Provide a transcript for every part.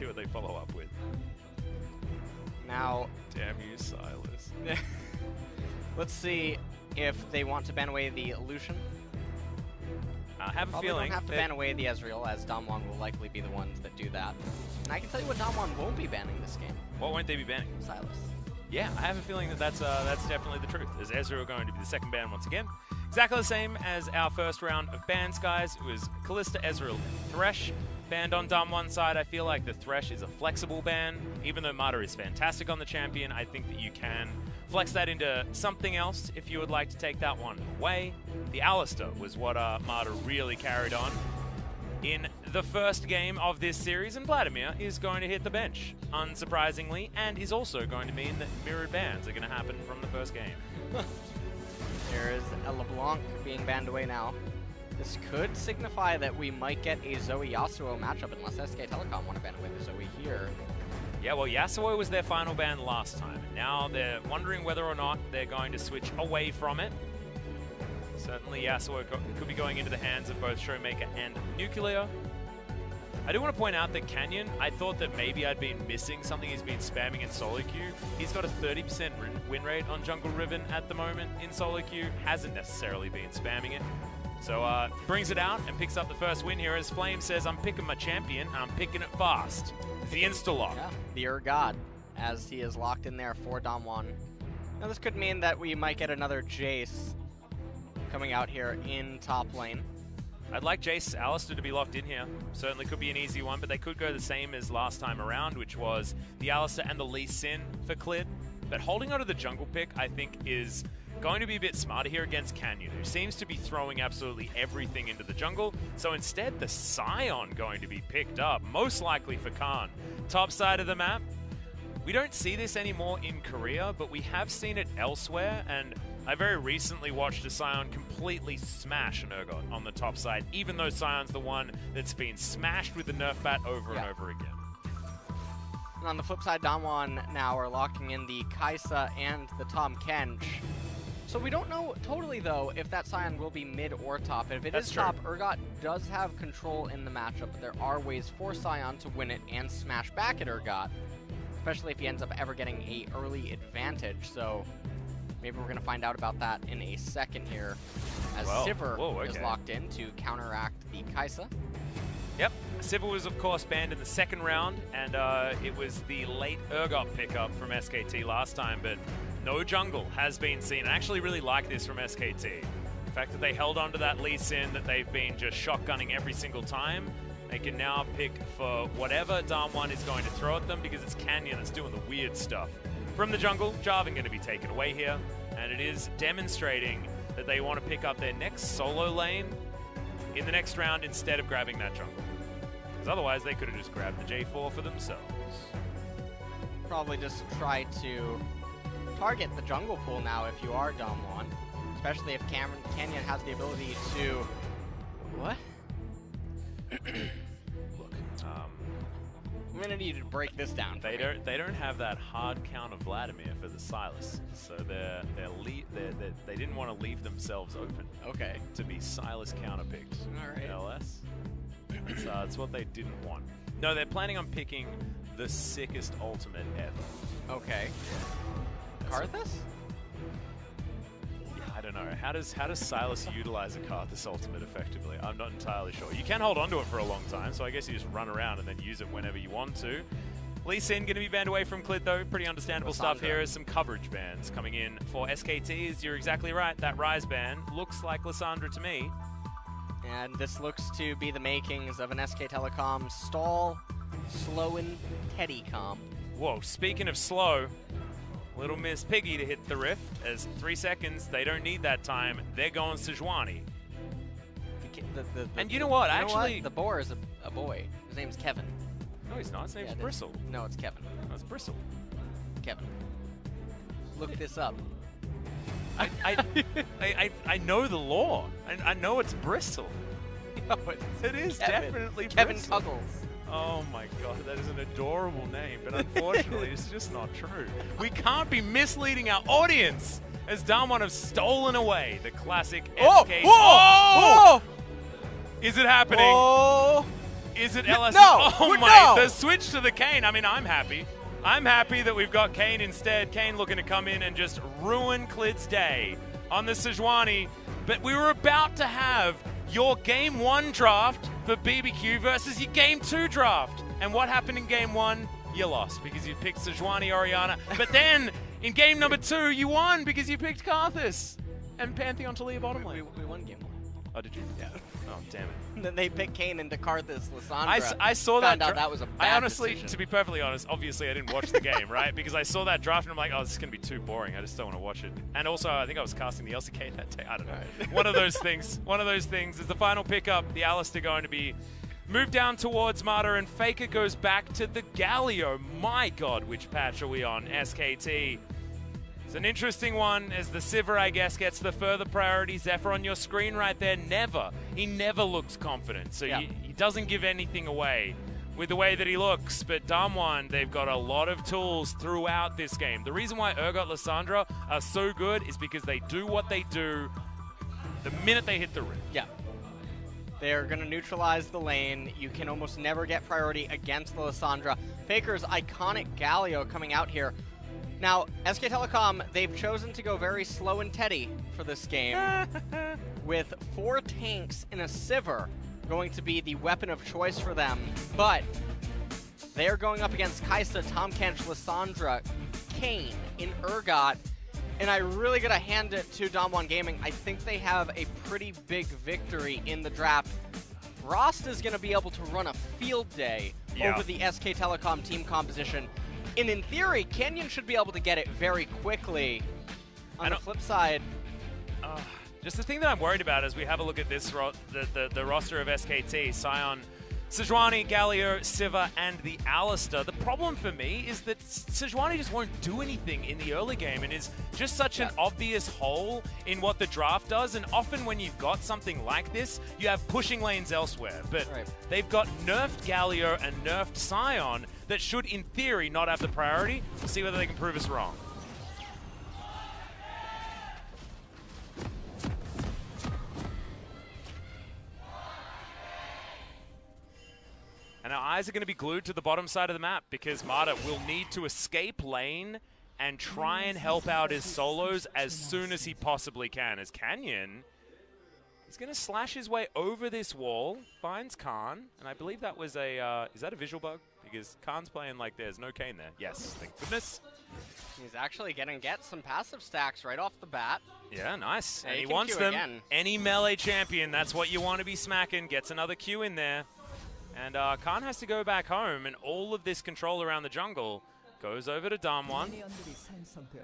see what they follow up with. Now, damn you, Silas. let's see if they want to ban away the Lucian. I have a Probably feeling don't have to ban away the Ezreal, as DAMWON will likely be the ones that do that. And I can tell you what DAMWON won't be banning this game. What won't they be banning? Silas. Yeah, I have a feeling that that's definitely the truth. Is Ezreal going to be the second ban once again? Exactly the same as our first round of bans, guys. It was Kalista, Ezreal, Thresh banned on DAMWON side. I feel like the Thresh is a flexible ban. Even though Mata is fantastic on the champion, I think that you can flex that into something else if you would like to take that one away. The Alistar was what Mata really carried on in the first game of this series, and Vladimir is going to hit the bench, unsurprisingly, and is also going to mean that mirrored bans are going to happen from the first game. There is a LeBlanc being banned away now. This could signify that we might get a Zoe Yasuo matchup unless SK Telecom want to ban away the Zoe here. Yeah, well, Yasuo was their final ban last time. Now they're wondering whether or not they're going to switch away from it. Certainly Yasuo could be going into the hands of both Showmaker and Nuclear. I do want to point out that Canyon, I thought that maybe I'd been missing something he's been spamming in solo queue. He's got a 30% win rate on Jungle Riven at the moment in solo queue. Hasn't necessarily been spamming it. So brings it out and picks up the first win here as Flame says, I'm picking my champion and I'm picking it fast. The insta-lock. Yeah, the Urgot, as he is locked in there for DAMWON. Now this could mean that we might get another Jace coming out here in top lane. I'd like Jace Alistar to be locked in here. Certainly could be an easy one, but they could go the same as last time around, which was the Alistar and the Lee Sin for Clid. But holding onto the jungle pick, I think, is going to be a bit smarter here against Canyon, who seems to be throwing absolutely everything into the jungle. So instead, the Scion going to be picked up, most likely for Khan. Top side of the map. We don't see this anymore in Korea, but we have seen it elsewhere, and I very recently watched a Scion completely smash an Urgot on the top side, even though Scion's the one that's been smashed with the Nerf bat over and over again. And on the flip side, DAMWON now are locking in the Kaisa and the Tahm Kench. So we don't know totally, though, if that Scion will be mid or top. And if it is top, Urgot does have control in the matchup, but there are ways for Scion to win it and smash back at Urgot, especially if he ends up ever getting an early advantage. So maybe we're going to find out about that in a second here, as Sivir is locked in to counteract the Kaisa. Yep, Sivir was of course banned in the second round, and it was the late Urgot pickup from SKT last time, but no jungle has been seen. I actually really like this from SKT. The fact that they held on to that Lee Sin that they've been just shotgunning every single time. They can now pick for whatever DAMWON is going to throw at them, because it's Canyon that's doing the weird stuff. From the jungle, Jarvan going to be taken away here, and it is demonstrating that they want to pick up their next solo lane in the next round instead of grabbing that jungle. Because otherwise they could have just grabbed the J4 for themselves. Probably just try to target the jungle pool now if you are DAMWON, especially if Canyon has the ability to... What? Look, I'm gonna need to break this down. They don't have that hard count of Vladimir for the Silas, so they didn't want to leave themselves open. Okay. To be Silas counterpicked. All right. LS. That's what they didn't want. No, they're planning on picking the sickest ultimate ever. Okay. Karthus? I don't know. How does Silas utilize a Karthus ultimate effectively? I'm not entirely sure. You can hold onto it for a long time, so I guess you just run around and then use it whenever you want to. Lee Sin going to be banned away from Clid though. Pretty understandable stuff here. Is some coverage bans coming in for SKTs. You're exactly right. That Ryze ban looks like Lissandra to me. And this looks to be the makings of an SK Telecom stall, slowing Teddy comp. Whoa, speaking of slow, Little Miss Piggy to hit the rift, as 3 seconds, they don't need that time. They're going Sejuani. And you know what, actually... The boar is a boy. His name's Kevin. No, he's not. His name's Bristle. No, it's Kevin. No, it's Bristle. Kevin. Look this up. I know the law. I know it's Bristle. No, it is Kevin. Definitely Kevin Bristle. Tuggles. Oh my god, that is an adorable name, but unfortunately it's just not true. We can't be misleading our audience, as DAMWON have stolen away the classic SK... Oh! Is it happening? Oh! Is it LS? No! Oh my, the switch to the Kayn. I mean, I'm happy. I'm happy that we've got Kayn instead. Kayn looking to come in and just ruin Clid's day on the Sejuani. But we were about to have your Game 1 draft for BBQ versus your Game 2 draft. And what happened in Game 1? You lost because you picked Sejuani Orianna. But then in Game number 2, you won because you picked Karthus and Pantheon to leave bottom lane. We won Game 1. Oh, did you? Yeah. Oh, damn it. And then they picked Kayn into Karthus, Lissandra. I saw that. Found out that was a bad I honestly, decision. to be perfectly honest, obviously I didn't watch the game, right? Because I saw that draft and I'm like, oh, this is going to be too boring. I just don't want to watch it. And also, I think I was casting the LCK that day. I don't know. Right. One of those things. One of those things is the final pickup. The Alistar going to be moved down towards Marta, and Faker goes back to the Galio. My God, which patch are we on? SKT. It's an interesting one as the Sivir, I guess, gets the further priority. Zephyr on your screen right there, he never looks confident. So he doesn't give anything away with the way that he looks. But DAMWON, they've got a lot of tools throughout this game. The reason why Urgot Lissandra are so good is because they do what they do the minute they hit the rift. Yeah. They're going to neutralize the lane. You can almost never get priority against the Lissandra. Faker's iconic Galio coming out here. Now, SK Telecom, they've chosen to go very slow and Teddy for this game, with 4 tanks in a Sivir going to be the weapon of choice for them. But they're going up against Kai'Sa, Tahm Kench, Lissandra, Kayn in Urgot, and I really got to hand it to DAMWON Gaming. I think they have a pretty big victory in the draft. Rost is going to be able to run a field day over the SK Telecom team composition. And in theory, Canyon should be able to get it very quickly. On the flip side... just the thing that I'm worried about as we have a look at this, the roster of SKT, Sion, Sejuani, Galio, Sivir, and the Alistar. The problem for me is that Sejuani just won't do anything in the early game and is just such an obvious hole in what the draft does. And often when you've got something like this, you have pushing lanes elsewhere. But they've got nerfed Galio and nerfed Sion that should, in theory, not have the priority. We'll see whether they can prove us wrong. And our eyes are going to be glued to the bottom side of the map because Marta will need to escape lane and try and help out his solos as soon as he possibly can. As Canyon is going to slash his way over this wall, finds Khan, and I believe that was a, is that a visual bug? Because Khan's playing like there's no Kayn there. Yes, thank goodness. He's actually going to get some passive stacks right off the bat. Yeah, nice. Yeah, and he wants them. Again. Any melee champion, that's what you want to be smacking. Gets another Q in there. And Khan has to go back home, and all of this control around the jungle goes over to DAMWON.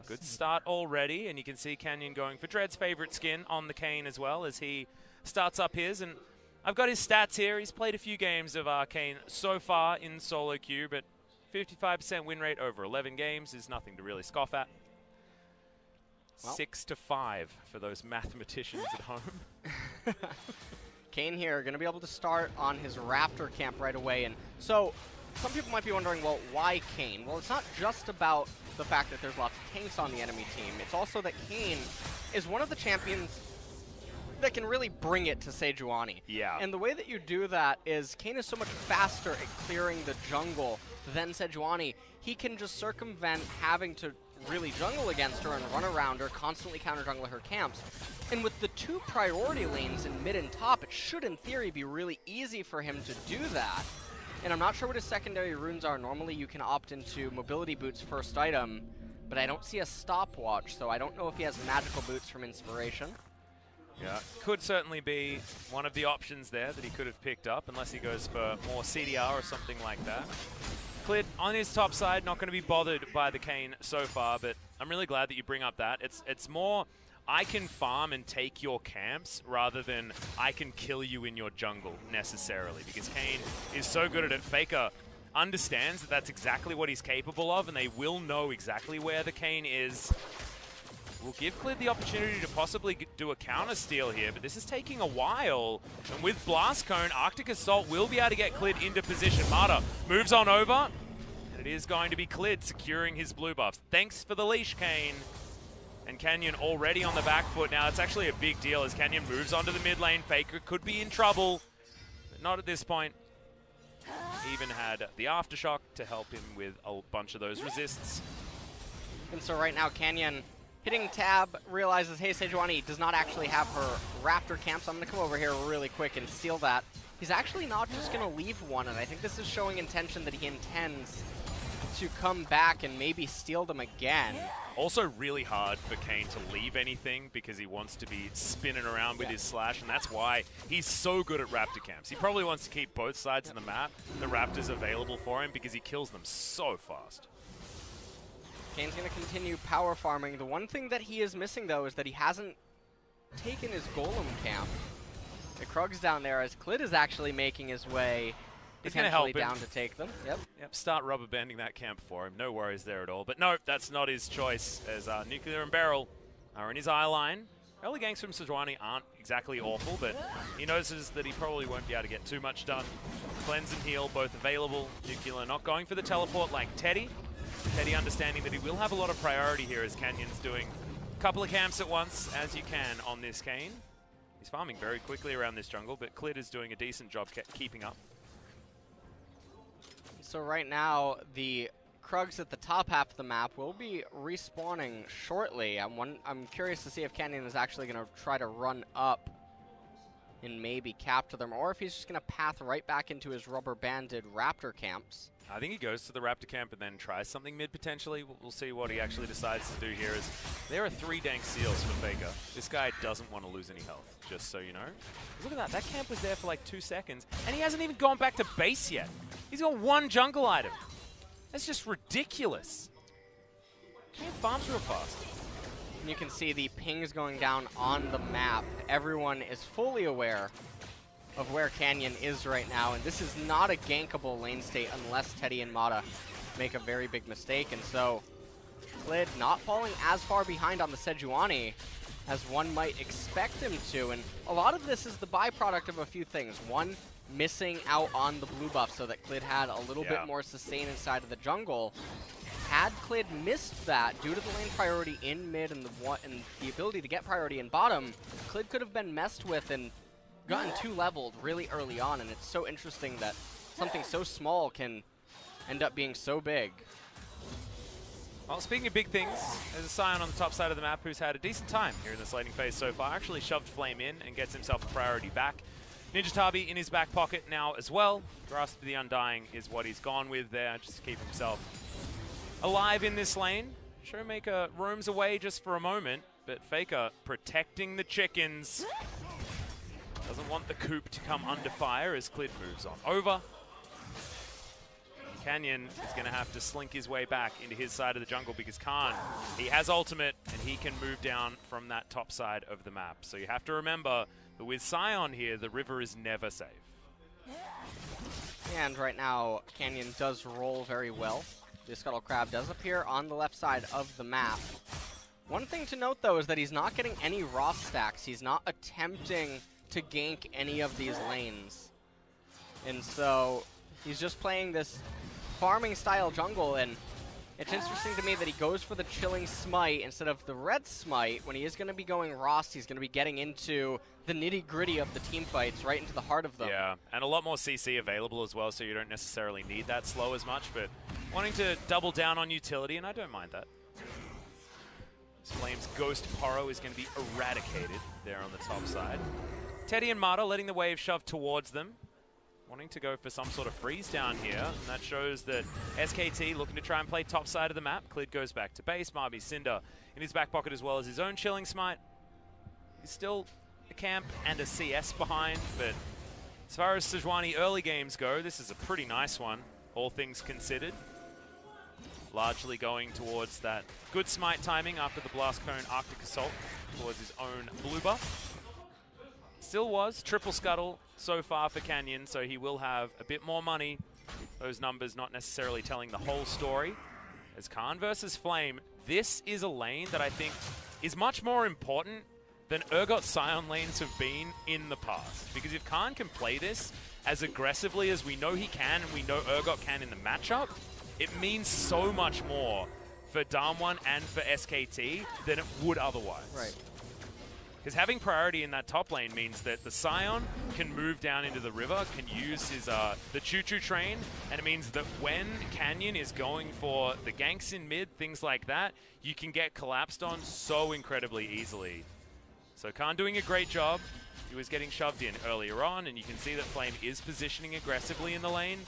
Good start already, and you can see Canyon going for Dread's favorite skin on the Kayn as well as he starts up his. And I've got his stats here. He's played a few games of Kayn so far in solo queue, but 55% win rate over 11 games is nothing to really scoff at. Well. 6-5 for those mathematicians at home. Kayn here going to be able to start on his Raptor camp right away. And so some people might be wondering, well, why Kayn? Well, it's not just about the fact that there's lots of tanks on the enemy team. It's also that Kayn is one of the champions that can really bring it to Sejuani. Yeah. And the way that you do that is Kayn is so much faster at clearing the jungle than Sejuani. He can just circumvent having to really jungle against her and run around her, constantly counter jungle her camps. And with the 2 priority lanes in mid and top, it should in theory be really easy for him to do that. And I'm not sure what his secondary runes are. Normally you can opt into mobility boots first item, but I don't see a stopwatch, so I don't know if he has magical boots from inspiration. Yeah, could certainly be one of the options there that he could have picked up, unless he goes for more CDR or something like that. Clid on his top side, not going to be bothered by the Kayn so far, but I'm really glad that you bring up that. It's more, I can farm and take your camps rather than I can kill you in your jungle necessarily, because Kayn is so good at it. Faker understands that that's exactly what he's capable of, and they will know exactly where the Kayn is. We'll give Clid the opportunity to possibly do a counter steal here, but this is taking a while. And with Blast Cone, Arctic Assault will be able to get Clid into position. Marta moves on over, and it is going to be Clid securing his blue buffs. Thanks for the leash, Kayn. And Canyon already on the back foot. Now, it's actually a big deal as Canyon moves onto the mid lane. Faker could be in trouble, but not at this point. even had the Aftershock to help him with a bunch of those resists. And so right now, Canyon hitting tab, realizes, hey, Sejuani does not actually have her Raptor camp, so I'm going to come over here really quick and steal that. He's actually not just going to leave one, and I think this is showing intention that he intends to come back and maybe steal them again. Also really hard for Kane to leave anything because he wants to be spinning around with his slash, and that's why he's so good at Raptor camps. He probably wants to keep both sides of the map, the Raptors available for him, because he kills them so fast. Kane's going to continue power farming. The one thing that he is missing, though, is that he hasn't taken his Golem camp. The Krug's down there as Clid is actually making his way potentially down to take them. Yep. Start rubber banding that camp for him. No worries there at all. But no, that's not his choice, as Nuclear and Beryl are in his eye line. Early ganks from Sejuani aren't exactly awful, but he notices that he probably won't be able to get too much done. Cleanse and heal both available. Nuclear not going for the teleport like Teddy. Teddy understanding that he will have a lot of priority here as Canyon's doing a couple of camps at once, as you can on this Kane. He's farming very quickly around this jungle, but Clid is doing a decent job keeping up. So right now, the Krugs at the top half of the map will be respawning shortly. I'm curious to see if Canyon is actually going to try to run up and maybe capture them, or if he's just going to path right back into his rubber-banded Raptor camps. I think he goes to the Raptor camp and then tries something mid potentially. We'll see what he actually decides to do here. As there are 3 dank seals for Faker. This guy doesn't want to lose any health, just so you know. Look at that. That camp was there for like 2 seconds, and he hasn't even gone back to base yet. He's got 1 jungle item. That's just ridiculous. Can't farms real fast. And you can see the pings going down on the map. Everyone is fully aware of where Canyon is right now, and this is not a gankable lane state unless Teddy and Mata make a very big mistake. And so Clid not falling as far behind on the Sejuani as one might expect him to, and a lot of this is the byproduct of a few things. One, missing out on the blue buff so that Clid had a little bit more sustain inside of the jungle. Had Clid missed that due to the lane priority in mid and the ability to get priority in bottom, Clid could have been messed with and gotten 2 leveled really early on, and it's so interesting that something so small can end up being so big. Well, speaking of big things, there's a Scion on the top side of the map who's had a decent time here in this laning phase so far. Actually shoved Flame in and gets himself a priority back. Ninja Tabi in his back pocket now as well. Grasp of the Undying is what he's gone with there, just to keep himself alive in this lane. Showmaker roams away just for a moment, but Faker protecting the chickens. Doesn't want the coop to come under fire as Clid moves on over. Canyon is going to have to slink his way back into his side of the jungle because Khan, he has ultimate and he can move down from that top side of the map. So you have to remember that with Scion here, the river is never safe. And right now, Canyon does roll very well. The Scuttle Crab does appear on the left side of the map. One thing to note, though, is that he's not getting any Ross stacks. He's not attempting to gank any of these lanes. And so he's just playing this farming style jungle, and it's interesting to me that he goes for the Chilling Smite instead of the Red Smite. When he is going to be going Ross, he's going to be getting into the nitty-gritty of the team fights, right into the heart of them. Yeah, and a lot more CC available as well, so you don't necessarily need that slow as much, but wanting to double down on utility, and I don't mind that. Flame's Ghost Poro is going to be eradicated there on the top side. Teddy and Mata letting the wave shove towards them. Wanting to go for some sort of freeze down here, and that shows that SKT looking to try and play top side of the map. Clid goes back to base. Marby Cinder in his back pocket as well as his own Chilling Smite. He's still a camp and a CS behind, but as far as Sejuani early games go, this is a pretty nice one, all things considered. Largely going towards that good smite timing after the Blast Cone Arctic Assault towards his own blue buff. Still was triple scuttle so far for Canyon, so he will have a bit more money. Those numbers not necessarily telling the whole story. As Khan versus Flame, this is a lane that I think is much more important than Urgot Scion lanes have been in the past. Because if Khan can play this as aggressively as we know he can, and we know Urgot can in the matchup, it means so much more for DAMWON and for SKT than it would otherwise. Right. Because having priority in that top lane means that the Scion can move down into the river, can use his the choo-choo train, and it means that when Canyon is going for the ganks in mid, things like that, you can get collapsed on so incredibly easily. So Khan doing a great job. He was getting shoved in earlier on, and you can see that Flame is positioning aggressively in the lane,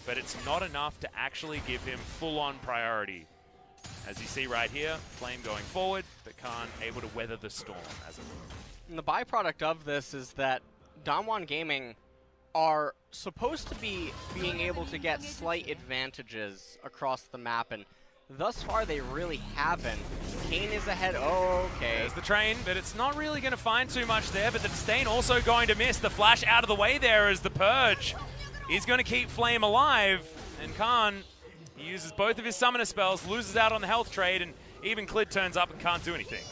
but it's not enough to actually give him full-on priority. As you see right here, Flame going forward, but Khan able to weather the storm, as it were. And the byproduct of this is that DAMWON Gaming are supposed to be being able to get slight advantages across the map, and thus far they really haven't. Kane is ahead. Oh, okay. There's the train, but it's not really going to find too much there, but the disdain also going to miss. The flash out of the way there as the Purge is going to keep Flame alive, and Khan, he uses both of his summoner spells, loses out on the health trade, and even Clid turns up and can't do anything.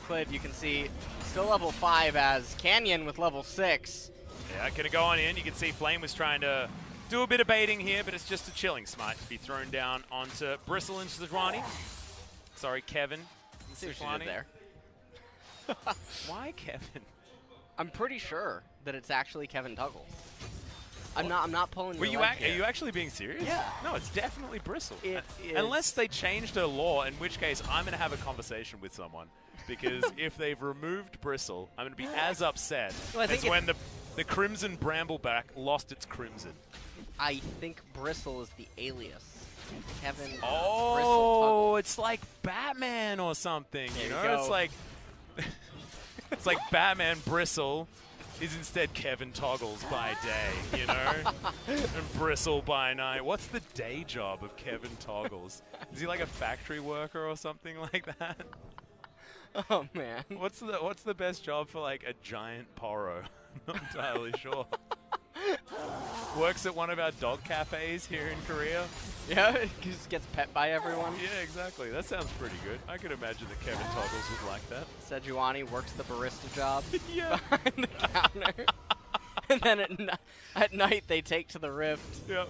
Clid, you can see, still level 5 as Canyon with level 6. Yeah, gonna go on in. You can see Flame was trying to do a bit of baiting here, but it's just a chilling smite to be thrown down onto Bristle and Sejuani. Sorry, Kevin. See what you did there. Why Kevin? I'm pretty sure that it's actually Kevin Tuggle. I'm not pulling your leg here. Are you actually being serious? Yeah. No, it's definitely Bristle. It is. Unless they changed a law, in which case I'm going to have a conversation with someone. Because if they've removed Bristle, I'm going to be as upset as when the Crimson Brambleback lost its Crimson. I think Bristle is the alias. Kevin Oh, Bristle Tuggle. it's like Batman or something. There you you know, go. it's like it's like Batman Bristle is instead Kevin Toggles by day, you know, and Bristle by night. What's the day job of Kevin Toggles? Is he like a factory worker or something like that? Oh man. What's the best job for like a giant poro? I'm not entirely sure. Works at one of our dog cafes here in Korea. Yeah, he just gets pet by everyone. Yeah, exactly. That sounds pretty good. I could imagine that Kevin Toggles would like that. Sejuani works the barista job Yeah. behind the counter. And then at night they take to the rift. Yep.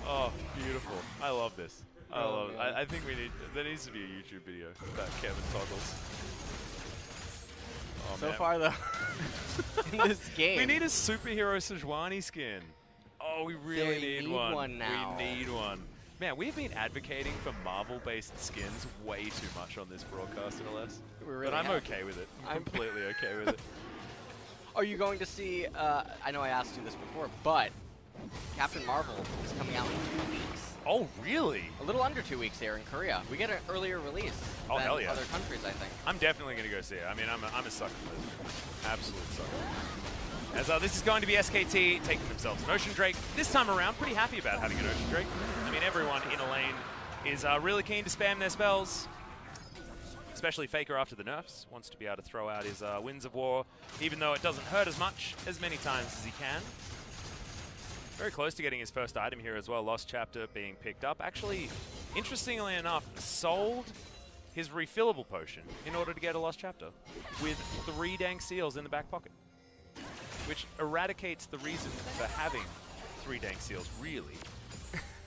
Oh, beautiful. I love this. I love it. man. I think there needs to be a YouTube video about Kevin Toggles. Oh, So man. far though, in this game. We need a superhero Sejuani skin. Oh, we really They need need one. one now. We need one. Man, we've been advocating for Marvel-based skins way too much on this broadcast, LS. We really But I'm have. okay with it. I'm completely okay with it. Are you going to see, I know I asked you this before, but Captain Marvel is coming out in 2 weeks. Oh, really? A little under 2 weeks here in Korea. We get an earlier release Oh, than hell yeah. other countries, I think. I'm definitely going to go see it. I mean, I'm a sucker for this. Absolute sucker. As this is going to be SKT taking themselves an Ocean Drake. This time around, pretty happy about having an Ocean Drake. I mean, everyone in a lane is really keen to spam their spells. Especially Faker after the nerfs. Wants to be able to throw out his Winds of War, even though it doesn't hurt as much as many times as he can. Very close to getting his first item here as well. Lost Chapter being picked up. Actually, interestingly enough, sold his refillable potion in order to get a Lost Chapter with 3 dank seals in the back pocket, which eradicates the reason for having 3 dank seals, really,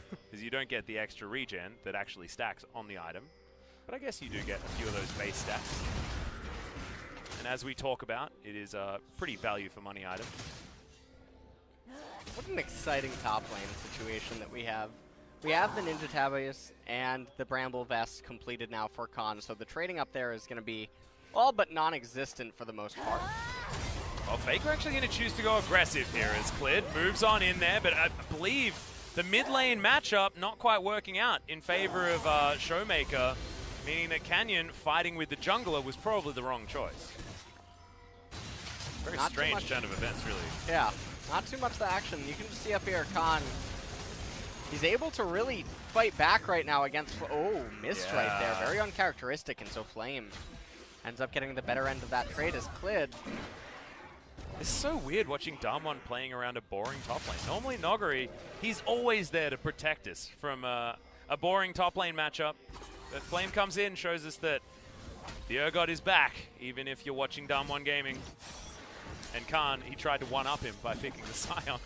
because you don't get the extra regen that actually stacks on the item. But I guess you do get a few of those base stacks. And as we talk about, it is a pretty value for money item. What an exciting top lane situation that we have. We have the Ninja Tabias and the Bramble Vest completed now for Khan, so the trading up there is going to be all but non-existent for the most part. Well, Faker actually going to choose to go aggressive here as Clid moves on in there, but I believe the mid lane matchup not quite working out in favor of Showmaker, meaning that Canyon fighting with the jungler was probably the wrong choice. Very strange turn of events, really. Yeah, not too much the action. You can just see up here, Khan. He's able to really fight back right now against... Oh, missed right there. Very uncharacteristic, and so Flame ends up getting the better end of that trade as Clid. It's so weird watching DAMWON playing around a boring top lane. Normally, Noguri, he's always there to protect us from a boring top lane matchup. But Flame comes in, shows us that the Urgot is back, even if you're watching DAMWON Gaming. And Khan, he tried to one-up him by picking the Scion.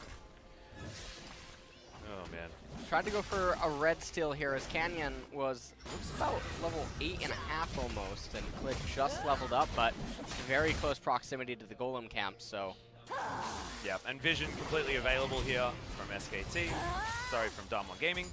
Oh, man. Tried to go for a red steal here as Canyon looks about level 8.5 almost, and Clid just leveled up, but very close proximity to the Golem camp, so. Yeah, and Vision completely available here from SKT. Sorry, from DAMWON Gaming.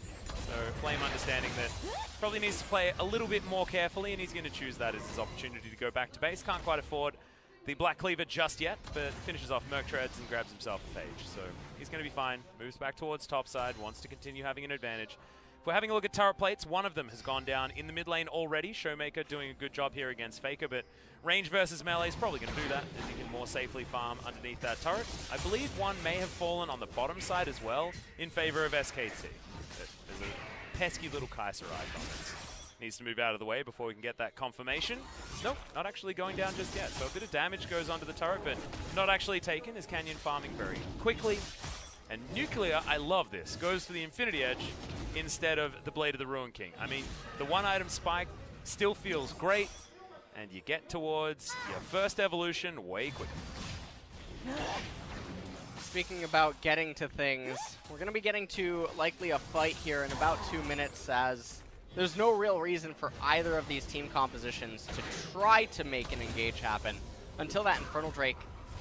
So Flame understanding that probably needs to play a little bit more carefully, and he's going to choose that as his opportunity to go back to base. Can't quite afford the Black Cleaver just yet, but finishes off Merc Treads and grabs himself a Phage. So he's going to be fine. Moves back towards topside, wants to continue having an advantage. If we're having a look at turret plates, one of them has gone down in the mid lane already. Showmaker doing a good job here against Faker, but range versus melee is probably going to do that, as he can more safely farm underneath that turret. I believe one may have fallen on the bottom side as well in favor of SKT. There's a pesky little Kai'Sa icon that needs to move out of the way before we can get that confirmation. Nope, not actually going down just yet. So a bit of damage goes onto the turret, but not actually taken, as Canyon farming very quickly. And Nuclear, I love this, goes for the Infinity Edge instead of the Blade of the Ruin King. I mean, the one-item spike still feels great, and you get towards your first evolution way quicker. Speaking about getting to things, we're going to be getting to likely a fight here in about 2 minutes, as there's no real reason for either of these team compositions to try to make an engage happen until that Infernal Drake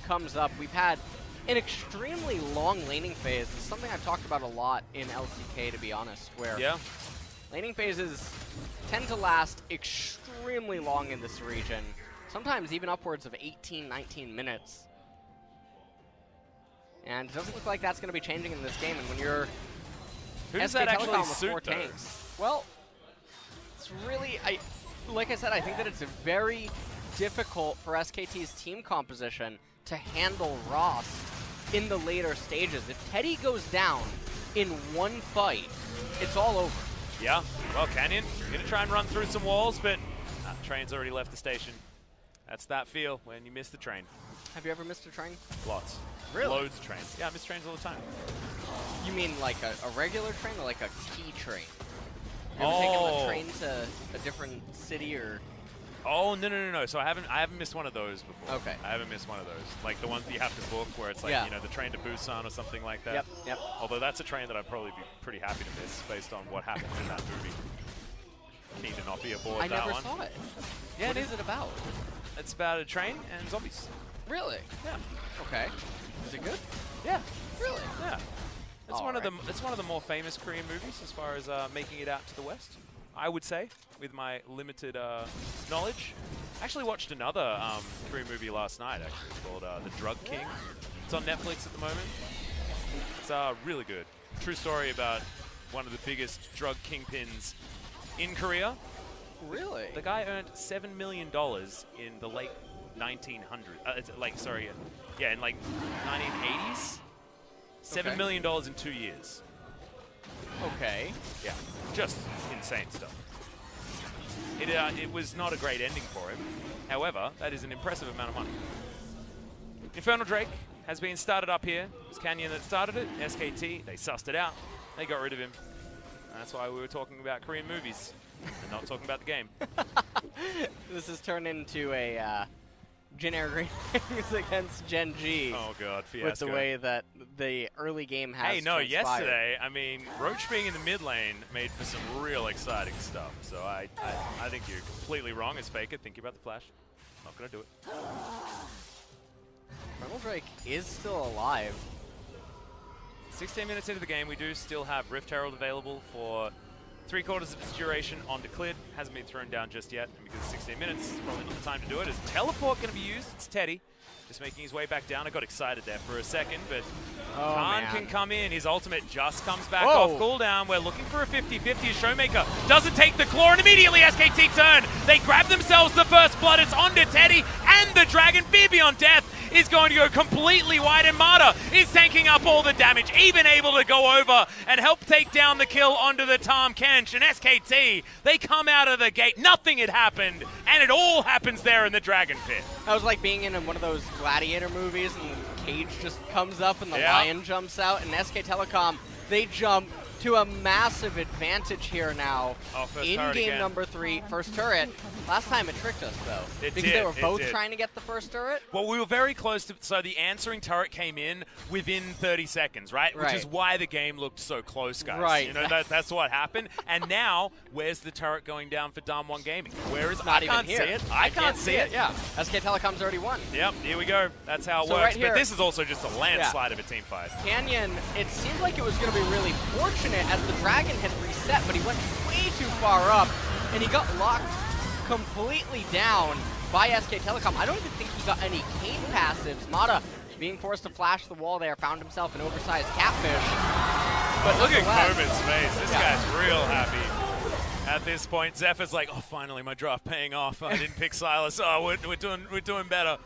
comes up. We've had an extremely long laning phase. It's something I've talked about a lot in LCK, to be honest, where laning phases tend to last extremely long in this region, sometimes even upwards of 18, 19 minutes. And it doesn't look like that's going to be changing in this game. And when you're Who does SK that Telecom actually with suit, 4 though? tanks, well, it's really, like I said, I think that it's very difficult for SKT's team composition to handle Ross in the later stages. If Teddy goes down in one fight, it's all over. Yeah, well, Canyon, you're gonna try and run through some walls, but train's already left the station. That's that feel when you miss the train. Have you ever missed a train? Lots. Really? Loads of trains. Yeah, I miss trains all the time. You mean like a regular train or like a key train? You ever taken a train to a different city or? Oh, no. So I haven't missed one of those before. Okay. I haven't missed one of those. Like the ones that you have to book where it's like, you know, the train to Busan or something like that. Yep. Although that's a train that I'd probably be pretty happy to miss based on what happened in that movie. Keen to not be aboard that one. I never saw it. Yeah, what is it about? It's about a train and zombies. Really? Yeah. Okay. Is it good? Yeah. Really? Yeah. It's All one right. of the more famous Korean movies as far as making it out to the West, I would say, with my limited knowledge. I actually watched another Korean movie last night, actually. It's called The Drug King. It's on Netflix at the moment. It's really good. True story about one of the biggest drug kingpins in Korea. Really? The guy earned $7 million in the late 1900s. In like 1980s. $7 million in 2 years. Okay. Yeah, just insane stuff. It was not a great ending for him. However, that is an impressive amount of money. Infernal Drake has been started up here. It was Canyon that started it. SKT, they sussed it out. They got rid of him. And that's why we were talking about Korean movies and not talking about the game. This has turned into a generic ratings against Gen G. Oh god, fiasco. With the way that the early game has Hey, no, transpired. yesterday, I mean, Roach being in the mid lane made for some real exciting stuff. So I think you're completely wrong as Faker, thinking about the flash. Not gonna do it. Infernal Drake is still alive. 16 minutes into the game, we do still have Rift Herald available for 3/4 of its duration onto Clid. Hasn't been thrown down just yet, and because it's 16 minutes, it's probably not the time to do it. Is Teleport going to be used? It's Teddy, just making his way back down. I got excited there for a second, but Khan can come in. His ultimate just comes back off cooldown. We're looking for a 50-50. Showmaker doesn't take the claw, and immediately SKT turn. They grab themselves the first blood. It's onto Teddy and the Dragon. Fear Beyond Death is going to go completely wide, and Marta is tanking up all the damage, even able to go over and help take down the kill onto the Tom Kench. And SKT, they come out of the gate, nothing had happened, and it all happens there in the Dragon Pit. That was like being in one of those gladiator movies and the cage just comes up and the lion jumps out, and SK Telecom, they jump to a massive advantage here now. In game number 3, first turret. Last time it tricked us, though. Because they were both trying to get the first turret? Well, we were very close to... So the answering turret came in within 30 seconds, right? Which is why the game looked so close, guys. Right. You know, that's what happened. And now, where's the turret going down for DAMWON Gaming? Where is it? Not I even can't here. see it. I can't see it. Yeah. SK Telecom's already won. Yep, here we go. That's how it works. Right here, but this is also just a landslide of a team fight. Canyon, it seemed like it was going to be really fortunate as the Dragon had reset, but he went way too far up, and he got locked completely down by SK Telecom. I don't even think he got any cane passives. Mata, being forced to flash the wall there, found himself an oversized catfish. But look at Koben's face. This guy's real happy. At this point, Zephyr's like, oh, finally, my draft paying off. I didn't pick Silas. Oh, we're doing better.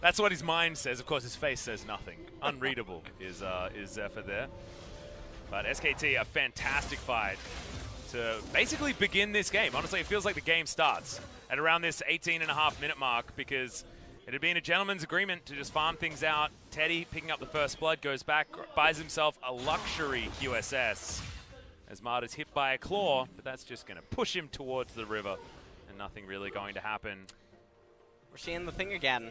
That's what his mind says. Of course, his face says nothing. Unreadable is Zephyr there. But SKT, a fantastic fight to basically begin this game. Honestly, it feels like the game starts at around this 18.5-minute mark because it had been a gentleman's agreement to just farm things out. Teddy, picking up the first blood, goes back, buys himself a luxury QSS as Marta's hit by a claw, but that's just going to push him towards the river and nothing really going to happen. We're seeing the thing again.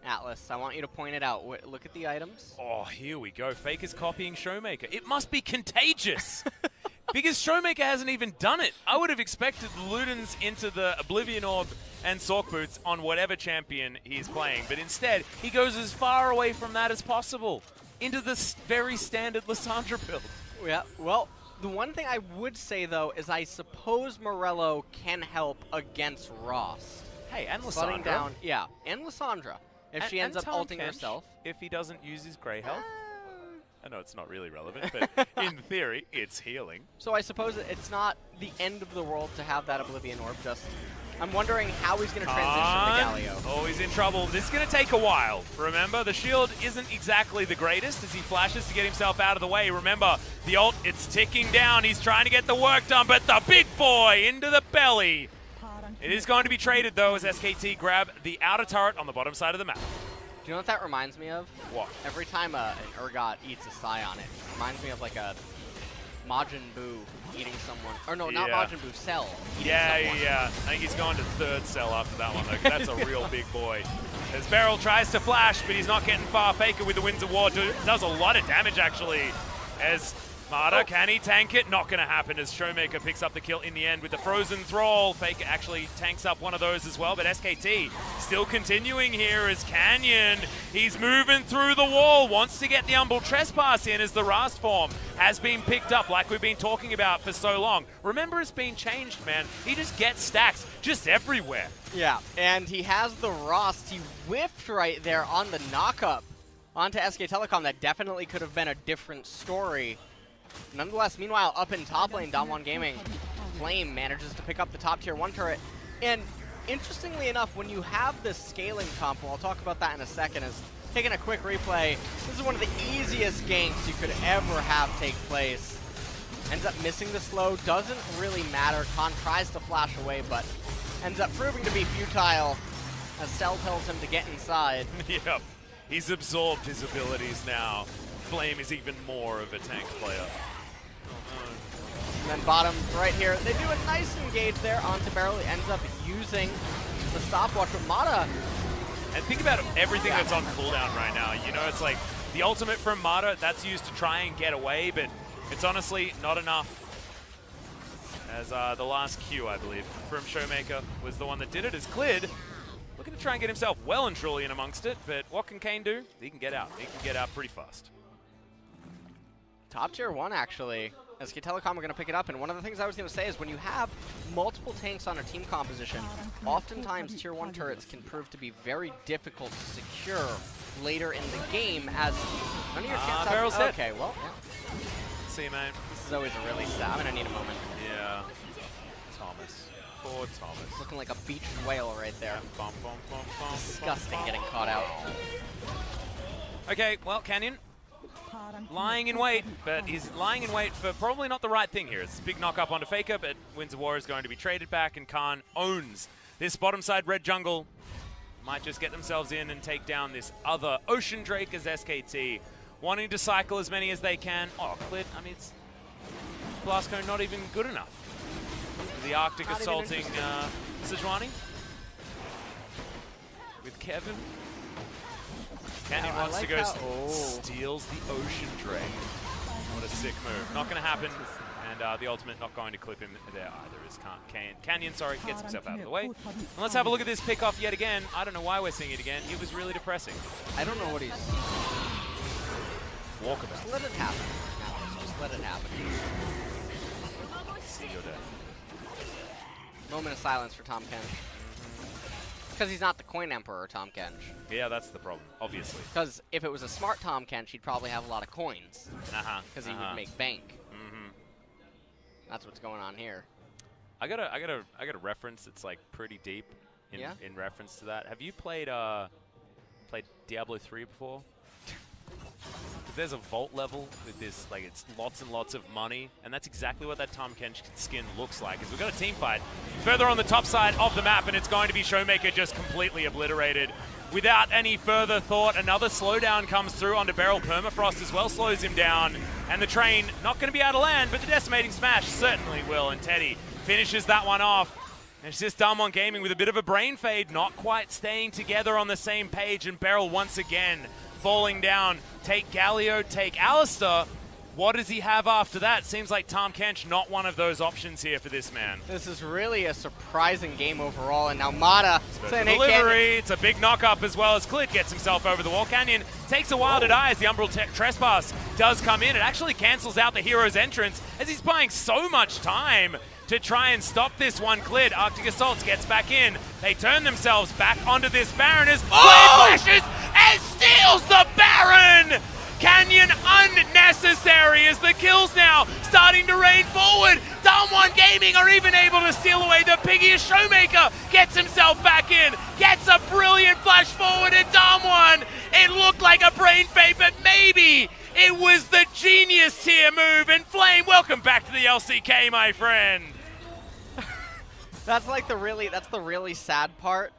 Atlas, I want you to point it out. Look at the items. Oh, here we go. Faker's copying Showmaker. It must be contagious. Because Showmaker hasn't even done it. I would have expected Ludens into the Oblivion Orb and Sork Boots on whatever champion he's playing. But instead, he goes as far away from that as possible into the very standard Lissandra build. Yeah, well, the one thing I would say, though, is I suppose Morello can help against Rost. Hey, and Lissandra. Down, yeah, and Lissandra. If she ends up ulting herself. If he doesn't use his Grey health. I know it's not really relevant, but in theory, it's healing. So I suppose it's not the end of the world to have that Oblivion Orb, just... I'm wondering how he's going to transition to Galio. Oh, he's in trouble. This is going to take a while. Remember, the shield isn't exactly the greatest as he flashes to get himself out of the way. Remember, the ult, it's ticking down. He's trying to get the work done, but the big boy into the belly. It is going to be traded, though, as SKT grab the outer turret on the bottom side of the map. Do you know what that reminds me of? What? Every time an Urgot eats a Scion, it reminds me of like a Majin Buu eating someone. Or no, not Majin Buu, Cell eating someone. Yeah. I think he's going to third Cell after that one, though, 'cause that's a real big boy. As Beryl tries to flash, but he's not getting far. Faker with the Winds of War does a lot of damage, actually, as... Mata, can he tank it? Not going to happen as Showmaker picks up the kill in the end with the Frozen Thrall. Faker actually tanks up one of those as well, but SKT still continuing here as Canyon. He's moving through the wall, wants to get the Humble Trespass in as the Rast form has been picked up like we've been talking about for so long. Remember, it's been changed, man. He just gets stacks just everywhere. Yeah, and he has the Rast. He whiffed right there on the knockup onto SK Telecom. That definitely could have been a different story. Nonetheless, meanwhile, up in top lane, DAMWON Gaming, Flame manages to pick up the top tier 1 turret. And interestingly enough, when you have this scaling comp, I'll talk about that in a second, is taking a quick replay. This is one of the easiest ganks you could ever have take place. Ends up missing the slow, doesn't really matter. Khan tries to flash away, but ends up proving to be futile as Cell tells him to get inside. Yep, he's absorbed his abilities now. Flame is even more of a tank player. And then bottom right here, they do a nice engage there onto Beryl. He ends up using the stopwatch with Mata. And think about everything that's on cooldown right now. You know, it's like the ultimate from Mata, that's used to try and get away, but it's honestly not enough. As the last Q, I believe, from Showmaker was the one that did it, as Clid looking to try and get himself well and truly in amongst it, but what can Kane do? He can get out. He can get out pretty fast. Top tier 1, actually. SK Telecom are going to pick it up, and one of the things I was going to say is when you have multiple tanks on a team composition, oftentimes tier 1 turrets can prove to be very difficult to secure later in the game, as none of your champs Beryl's have... hit. Okay, well, yeah. See you, mate. This is always a really sad... I'm going to need a moment. Yeah. Thomas. Poor Thomas. Looking like a beached whale right there. Bum, bum, bum, bum, Disgusting getting caught out. Okay, well, Canyon lying in wait, but he's lying in wait for probably not the right thing here. It's a big knock up onto Faker, but Winds of War is going to be traded back, and Khan owns this bottom side red jungle. Might just get themselves in and take down this other Ocean Drake as SKT, wanting to cycle as many as they can. Oh, Clid, I mean, Blast Cone not even good enough. The Arctic assaulting Sejuani. With Kevin. Canyon wants like to go, steals the Ocean Drain. What a sick move. Not going to happen. And the ultimate not going to clip him there either. Is Canyon, sorry, gets himself out of the way. And let's have a look at this pick off yet again. I don't know why we're seeing it again. It was really depressing. I don't know what he's... Walkabout. Just let it happen. Just let it happen. See your death. Moment of silence for Tahm Kench. Because he's not the Coin Emperor, Tahm Kench. Yeah, that's the problem, obviously. Because if it was a smart Tahm Kench, he'd probably have a lot of coins. Because he would make bank. That's what's going on here. I got a reference that's like pretty deep in reference to that. Have you played Diablo 3 before? There's a vault level with this, like, it's lots and lots of money, and that's exactly what that Tahm Kench skin looks like. Is we've got a team fight further on the top side of the map, and it's going to be Showmaker just completely obliterated. Without any further thought, another slowdown comes through onto Beryl. Permafrost as well slows him down, and the train not going to be able to land, but the Decimating Smash certainly will, and Teddy finishes that one off. And it's just DAMWON Gaming with a bit of a brain fade, not quite staying together on the same page, and Beryl once again falling down. Take Galio, take Alistair. What does he have after that? Seems like Tahm Kench not one of those options here for this man. This is really a surprising game overall, and now Mata saying, hey, delivery. It's a big knock-up as well as Clit gets himself over the wall. Canyon takes a while to die as the Umbral Trespass does come in. It actually cancels out the hero's entrance as he's buying so much time to try and stop this one. Clit, Arctic Assaults gets back in. They turn themselves back onto this Baron as Blade flashes and steals the Baron! Canyon unnecessary as the kills now starting to rain forward. DAMWON Gaming are even able to steal away the Piggy as Showmaker gets himself back in, gets a brilliant flash forward at DAMWON. It looked like a brain fade, but maybe it was the genius tier move. And Flame, welcome back to the LCK, my friend. That's the really sad part.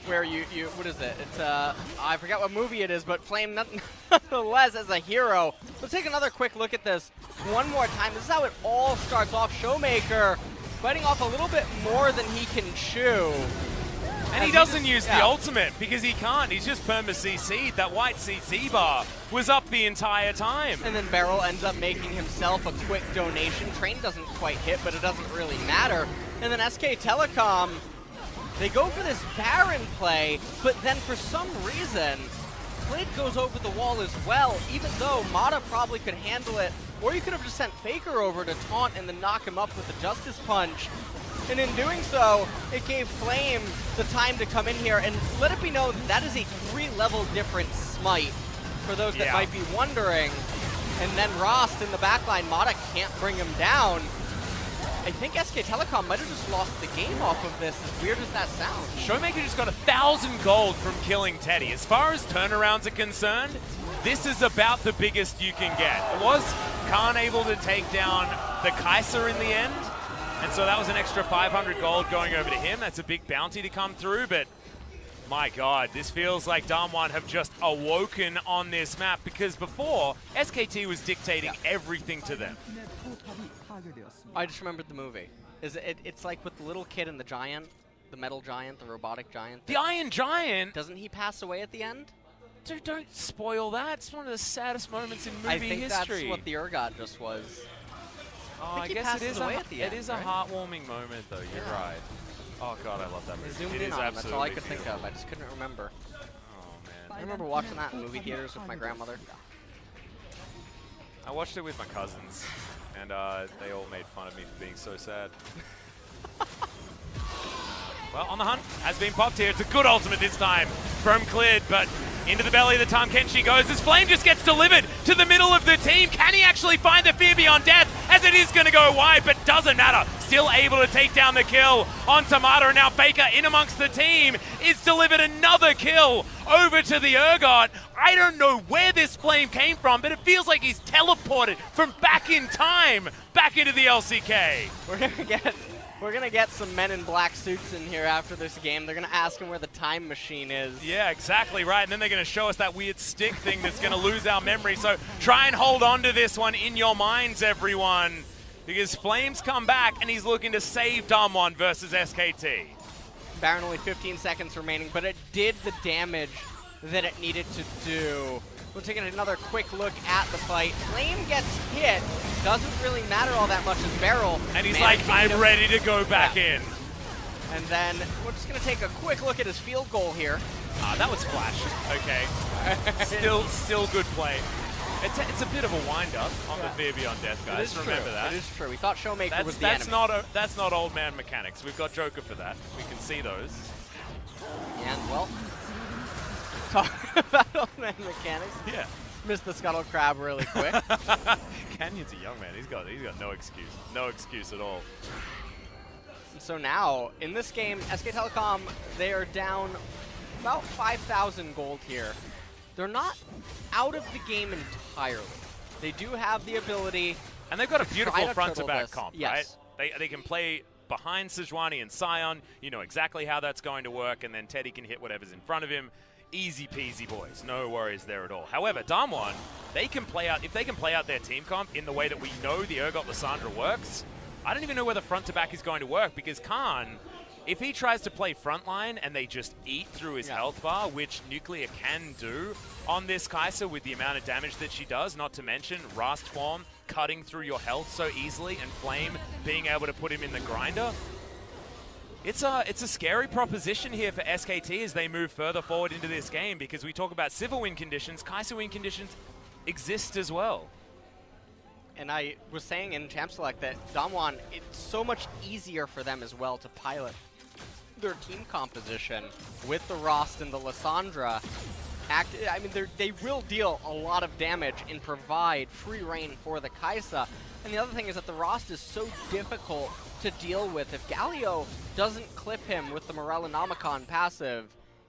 Where you what is it? It's I forgot what movie it is, but Flame nonetheless as a hero. Let's take another quick look at this one more time. This is how it all starts off. Showmaker biting off a little bit more than he can chew. And he doesn't use the ultimate because he can't. He's just perma-CC'd. That white CC bar was up the entire time. And then Beryl ends up making himself a quick donation. Train doesn't quite hit, but it doesn't really matter. And then SK Telecom, they go for this Baron play, but then for some reason, Clit goes over the wall as well, even though Mata probably could handle it, or you could have just sent Faker over to taunt and then knock him up with the Justice Punch. And in doing so, it gave Flame the time to come in here, and let it be known that is a 3-level different smite, for those that might be wondering. And then Rost in the backline, Mata can't bring him down. I think SK Telecom might have just lost the game off of this, as weird as that sounds. Showmaker just got 1,000 gold from killing Teddy. As far as turnarounds are concerned, this is about the biggest you can get. Was Khan able to take down the Kaiser in the end? And so that was an extra 500 gold going over to him. That's a big bounty to come through, but my God, this feels like DAMWON have just awoken on this map, because before, SKT was dictating everything to them. I just remembered the movie. It's like with the little kid and the giant, the metal giant, the robotic giant. The Iron Giant? Doesn't he pass away at the end? Dude, don't spoil that. It's one of the saddest moments in movie history. I think that's what the Urgot just was. Oh, I guess it is a heartwarming moment, though. You're right. Oh, God, I love that movie. Zoomed in on him. That's all I could think of. I just couldn't remember. Oh, man. I remember watching that in movie theaters with my grandmother. I watched it with my cousins, and they all made fun of me for being so sad. Well, on the hunt has been popped here. It's a good ultimate this time from Clid, but into the belly of the Tahm Kench goes. This Flame just gets delivered to the middle of the team. Can he actually find the Fear Beyond Death? As it is going to go wide, but doesn't matter. Still able to take down the kill on Mata, and now Faker in amongst the team is delivered another kill over to the Urgot. I don't know where this Flame came from, but it feels like he's teleported from back in time, back into the LCK. We're gonna get some men in black suits in here after this game. They're gonna ask him where the time machine is. Yeah, exactly right. And then they're gonna show us that weird stick thing that's gonna lose our memory. So try and hold on to this one in your minds, everyone. because Flame's come back and he's looking to save DAMWON versus SKT. Baron only 15 seconds remaining, but it did the damage that it needed to do. We're taking another quick look at the fight. Flame gets hit. Doesn't really matter all that much as Beryl. And he's like, I'm ready to go back in. And then we're just going to take a quick look at his field goal here. That was Flash. Okay. still good play. It's a bit of a wind-up on the Fear Beyond Death, guys. Remember that. It is true. We thought Showmaker was the enemy. enemy. That's not old man mechanics. We've got Joker for that. We can see those. And, well, talking about old man mechanics. Yeah. Missed the Scuttle Crab really quick. Canyon's a young man. He's got no excuse. No excuse at all. So now, in this game, SK Telecom, they are down about 5,000 gold here. They're not out of the game entirely. They do have the ability. And they've got a beautiful front-to-back comp, yes. right? They can play behind Sejuani and Sion. You know exactly how that's going to work, and then Teddy can hit whatever's in front of him. Easy peasy, boys. No worries there at all. However, DAMWON, they can play out, if they can play out their team comp in the way that we know the Urgot Lissandra works, I don't even know whether front-to-back is going to work, because Khan, if he tries to play frontline and they just eat through his health bar, which Nuclear can do on this Kai'Sa with the amount of damage that she does, not to mention Rast form cutting through your health so easily and Flame being able to put him in the grinder, it's a scary proposition here for SKT as they move further forward into this game, because we talk about Sivir win conditions, Kai'Sa win conditions exist as well. And I was saying in Champ Select that DAMWON, it's so much easier for them as well to pilot their team composition with the Rost and the Lissandra. I mean, they will deal a lot of damage and provide free reign for the Kai'Sa. And the other thing is that the Rost is so difficult to deal with. If Galio doesn't clip him with the Morellonomicon passive,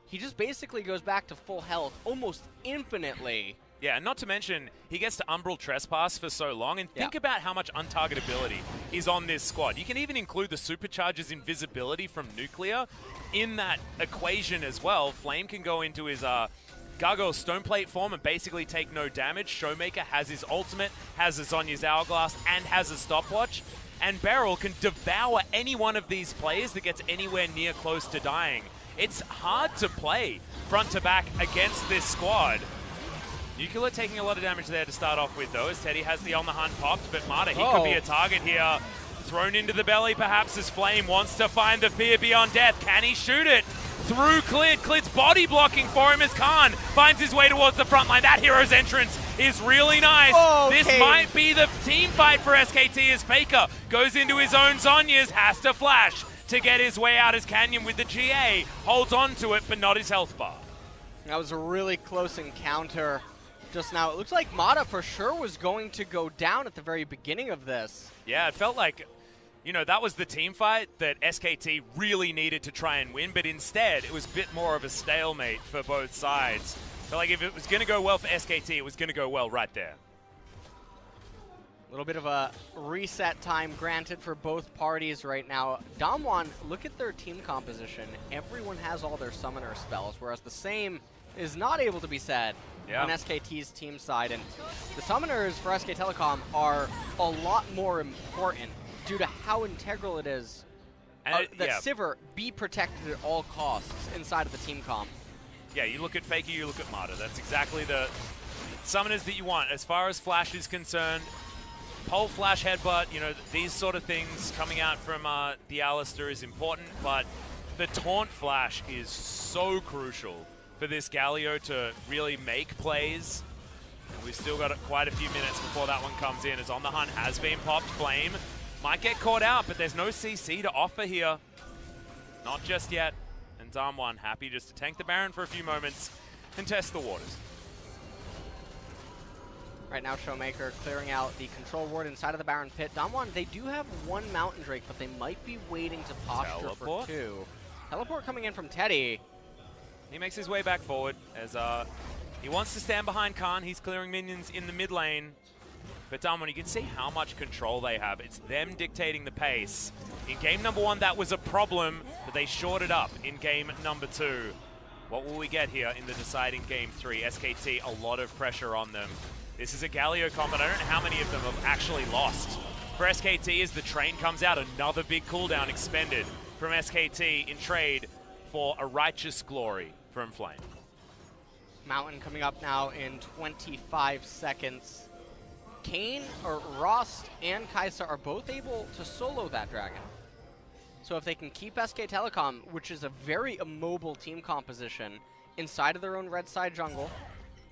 he just basically goes back to full health almost infinitely. Yeah, and not to mention, he gets to Umbral Trespass for so long, and think about how much untargetability is on this squad. You can even include the Supercharger's invisibility from Nuclear in that equation as well. Flame can go into his Gargoyle Stoneplate form and basically take no damage. Showmaker has his ultimate, has a Zhonya's Hourglass, and has a stopwatch. And Beryl can devour any one of these players that gets anywhere near close to dying. It's hard to play front to back against this squad. Nuclear taking a lot of damage there to start off with, though, as Teddy has the On the Hunt popped, but Marta, he could be a target here. Thrown into the belly, perhaps, as Flame wants to find the Fear Beyond Death. Can he shoot it? Through Klid. Klid's body blocking for him as Khan finds his way towards the front line. That hero's entrance is really nice. This might be the team fight for SKT as Faker goes into his own Zhonya's, has to flash to get his way out as Canyon with the GA. Holds on to it, but not his health bar. That was a really close encounter just now. It looks like Mata for sure was going to go down at the very beginning of this. Yeah, it felt like, you know, that was the team fight that SKT really needed to try and win, but instead it was a bit more of a stalemate for both sides. But like, if it was going to go well for SKT, it was going to go well right there. A little bit of a reset time granted for both parties right now. DAMWON, look at their team composition. Everyone has all their summoner spells, whereas the same is not able to be said on SKT's team side. And the summoners for SK Telecom are a lot more important due to how integral it is that Sivir be protected at all costs inside of the team comp. Yeah, you look at Faker, you look at Marta. That's exactly the summoners that you want. As far as Flash is concerned, pole flash headbutt, you know, these sort of things coming out from the Alistar is important, but the taunt flash is so crucial for this Galio to really make plays. And we've still got quite a few minutes before that one comes in, as On the Hunt has been popped. Flame might get caught out, but there's no CC to offer here. Not just yet. And DAMWON happy just to tank the Baron for a few moments and test the waters. Right now, Showmaker clearing out the control ward inside of the Baron pit. DAMWON, they do have one Mountain Drake, but they might be waiting to posture for two. Teleport coming in from Teddy. He makes his way back forward as he wants to stand behind Khan. He's clearing minions in the mid lane. But DAMWON, you can see how much control they have. It's them dictating the pace. In game number 1, that was a problem, but they shored it up in game number 2. What will we get here in the deciding game 3? SKT, a lot of pressure on them. This is a Galio combat. I don't know how many of them have actually lost for SKT as the train comes out. Another big cooldown expended from SKT in trade for a righteous glory from Flame. Mountain coming up now in 25 seconds. Kane, or Rost, and Kai'Sa are both able to solo that dragon. So if they can keep SK Telecom, which is a very immobile team composition, inside of their own red side jungle,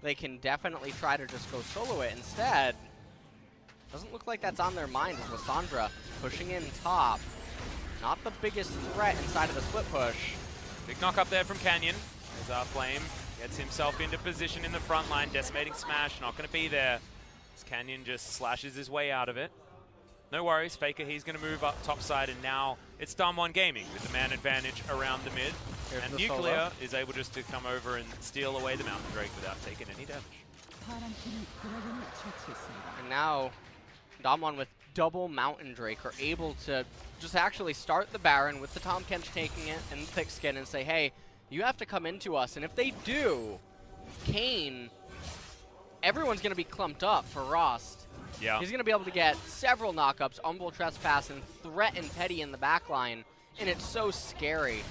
they can definitely try to just go solo it. Instead, doesn't look like that's on their mind with Lissandra pushing in top. Not the biggest threat inside of the split push. Big knock up there from Canyon as our Flame gets himself into position in the front line. Decimating Smash, not going to be there. As Canyon just slashes his way out of it. No worries, Faker, he's going to move up top side, and now it's DAMWON Gaming with the man advantage around the mid. And Nuclear is able just to come over and steal away the Mountain Drake without taking any damage. And now, DAMWON with double Mountain Drake are able to just actually start the Baron with the Tahm Kench taking it and the thick skin and say, hey, you have to come into us. And if they do, Kane, everyone's going to be clumped up for Rost. Yeah. He's going to be able to get several knockups, Umbral Trespass, and threaten Petty in the backline. And it's so scary.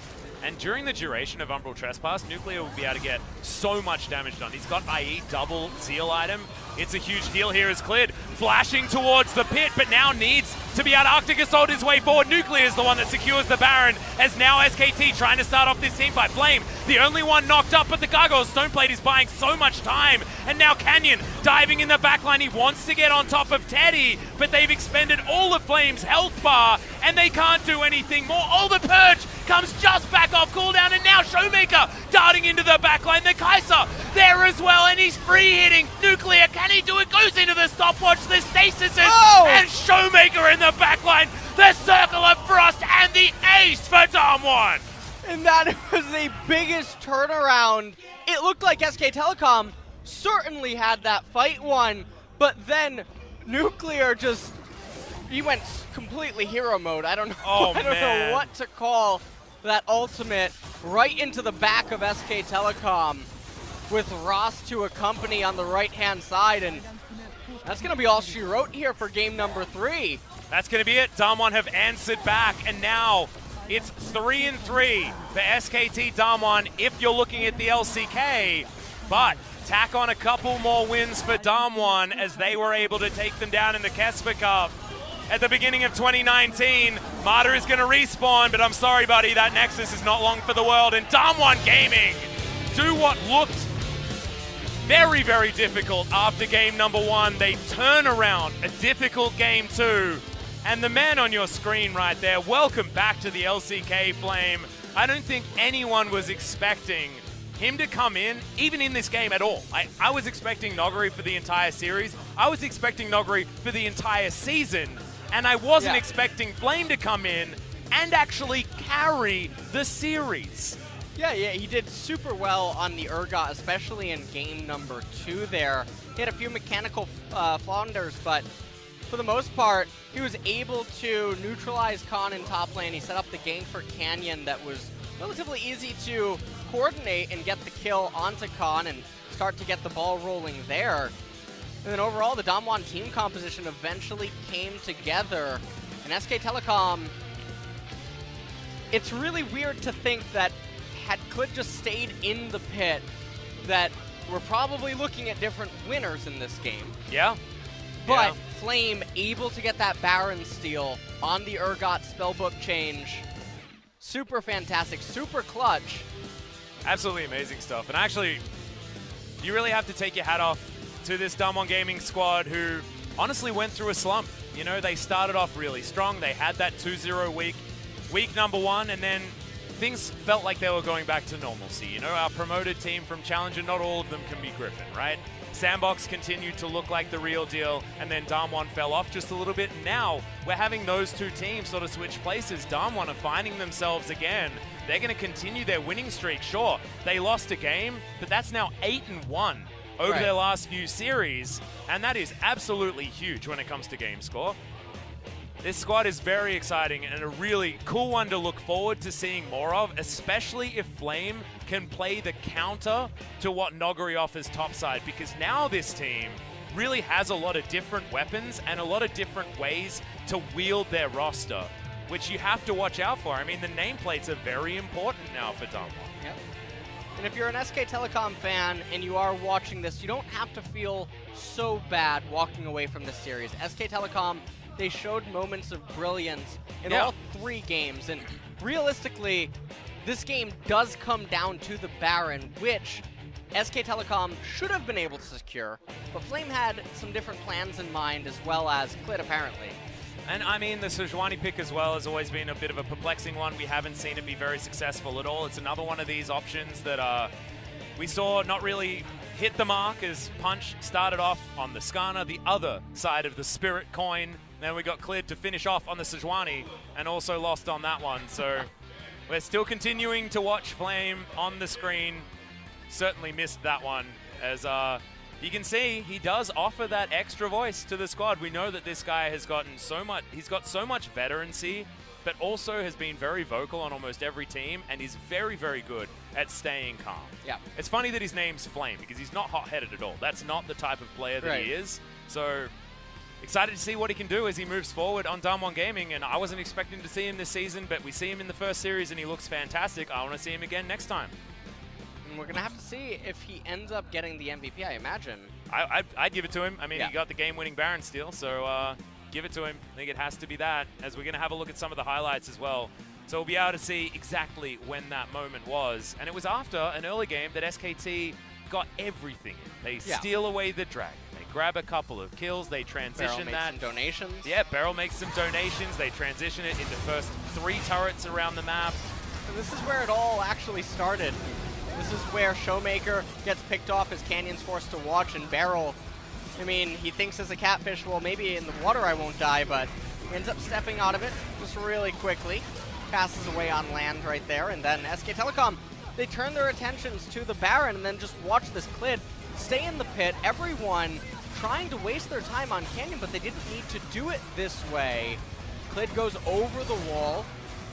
And during the duration of Umbral Trespass, Nuclear will be able to get so much damage done. He's got IE double Zeal item. It's a huge deal here as Clid flashing towards the pit, but now needs to be able to Arctic Assault his way forward. Nuclear is the one that secures the Baron, as now SKT trying to start off this team by Flame. The only one knocked up, but the Gargoyle Stoneplate is buying so much time. And now Canyon diving in the backline. He wants to get on top of Teddy, but they've expended all of Flame's health bar, and they can't do anything more. Oh, the Purge comes just back off cooldown, and now Showmaker darting into the backline. The Kai'Sa there as well, and he's free hitting Nuclear. Can he do it? Goes into the stopwatch, the stasis, and Showmaker in the backline. The Circle of Frost and the ace for DAMWON. And that was the biggest turnaround. It looked like SK Telecom certainly had that fight won, but then Nuclear just, he went completely hero mode. I don't know. I don't know what to call that ultimate, right into the back of SK Telecom with Ross to accompany on the right-hand side, and that's going to be all she wrote here for game number 3. That's going to be it. DAMWON have answered back, and now it's 3-3 for SKT DAMWON if you're looking at the LCK, but tack on a couple more wins for DAMWON as they were able to take them down in the Kesper Cup. At the beginning of 2019, Marta is going to respawn, but I'm sorry, buddy, that Nexus is not long for the world. And DAMWON Gaming do what looked very, very difficult after game number 1. They turn around a difficult game 2. And the man on your screen right there, welcome back to the LCK Flame. I don't think anyone was expecting him to come in, even in this game at all. I was expecting Noguri for the entire series. I was expecting Noguri for the entire season. And I wasn't expecting Flame to come in and actually carry the series. Yeah, he did super well on the Urgot, especially in game number 2 there. He had a few mechanical flounders, but for the most part, he was able to neutralize Khan in top lane. He set up the gank for Canyon that was relatively easy to coordinate and get the kill onto Khan and start to get the ball rolling there. And then overall, the DAMWON team composition eventually came together. And SK Telecom, it's really weird to think that had Clid just stayed in the pit, that we're probably looking at different winners in this game. Yeah. But Flame able to get that Baron steal on the Urgot spellbook change. Super fantastic, super clutch. Absolutely amazing stuff. And actually, you really have to take your hat off to this DAMWON Gaming squad who honestly went through a slump. You know, they started off really strong. They had that 2-0 week number 1, and then things felt like they were going back to normalcy. You know, our promoted team from Challenger, not all of them can be Griffin, right? Sandbox continued to look like the real deal, and then DAMWON fell off just a little bit. Now, we're having those two teams sort of switch places. DAMWON are finding themselves again. They're going to continue their winning streak. Sure, they lost a game, but that's now 8-1 over their last few series, and that is absolutely huge when it comes to game score. This squad is very exciting and a really cool one to look forward to seeing more of, especially if Flame can play the counter to what Noguri offers topside, because now this team really has a lot of different weapons and a lot of different ways to wield their roster, which you have to watch out for. I mean, the nameplates are very important now for DAMWON. Yep. And if you're an SK Telecom fan and you are watching this, you don't have to feel so bad walking away from this series. SK Telecom, they showed moments of brilliance in all 3 games, and realistically, this game does come down to the Baron, which SK Telecom should have been able to secure, but Flame had some different plans in mind, as well as Clit, apparently. And I mean, the Sejuani pick as well has always been a bit of a perplexing one. We haven't seen it be very successful at all. It's another one of these options that we saw not really hit the mark, as Punch started off on the Skana, the other side of the Spirit coin. Then we got cleared to finish off on the Sejuani and also lost on that one. So we're still continuing to watch Flame on the screen. Certainly missed that one, as you can see he does offer that extra voice to the squad. We know that this guy has gotten so much, he's got so much veterancy, but also has been very vocal on almost every team, and he's very, very good at staying calm. Yeah. It's funny that his name's Flame, because he's not hot-headed at all. That's not the type of player that he is. So excited to see what he can do as he moves forward on DAMWON Gaming, and I wasn't expecting to see him this season, but we see him in the first series and he looks fantastic. I want to see him again next time. And we're going to have to see if he ends up getting the MVP, I imagine. I'd give it to him. I mean, he got the game-winning Baron steal, so give it to him. I think it has to be that, as we're going to have a look at some of the highlights as well. So we'll be able to see exactly when that moment was. And it was after an early game that SKT got everything in. They steal away the dragon. They grab a couple of kills. They transition Barrel makes some donations. Yeah, Beryl makes some donations. They transition it into first 3 turrets around the map. And this is where it all actually started. This is where Showmaker gets picked off as Canyon's forced to watch, and Beryl, I mean, he thinks as a catfish, well, maybe in the water I won't die, but he ends up stepping out of it just really quickly. Passes away on land right there, and then SK Telecom, they turn their attentions to the Baron and then just watch this Clid stay in the pit. Everyone trying to waste their time on Canyon, but they didn't need to do it this way. Clid goes over the wall,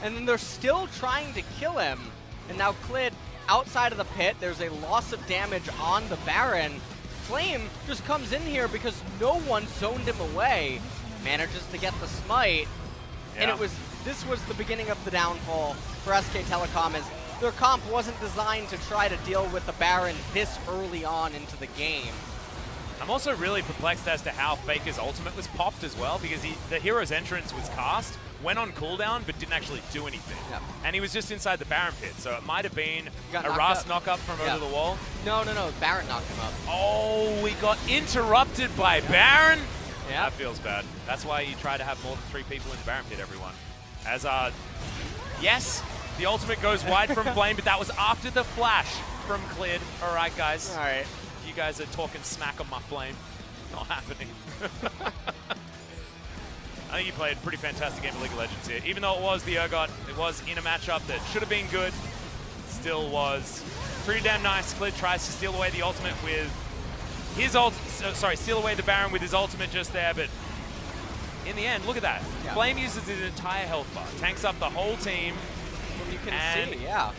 and then they're still trying to kill him. And now Clid, outside of the pit, there's a loss of damage on the Baron. Flame just comes in here because no one zoned him away. Manages to get the smite. And this was the beginning of the downfall for SK Telecom, as their comp wasn't designed to try to deal with the Baron this early on into the game. I'm also really perplexed as to how Faker's ultimate was popped as well, because the hero's entrance was cast, went on cooldown, but didn't actually do anything. Yep. And he was just inside the Baron pit, so it might have been a Ras knock-up from over the wall. No, Baron knocked him up. Oh, we got interrupted by Baron? Yeah. That feels bad. That's why you try to have more than 3 people in the Baron pit, everyone. As, yes, the ultimate goes wide from Flame, but that was after the flash from Clid. All right, guys. All right. You guys are talking smack on my Flame. Not happening. I think he played a pretty fantastic game of League of Legends here. Even though it was the Urgot, it was in a matchup that should have been good. Still was pretty damn nice. Clid tries to steal away the ultimate with his steal away the Baron with his ultimate just there, but in the end, look at that. Yeah. Flame uses his entire health bar, tanks up the whole team. Well, you can see, yeah.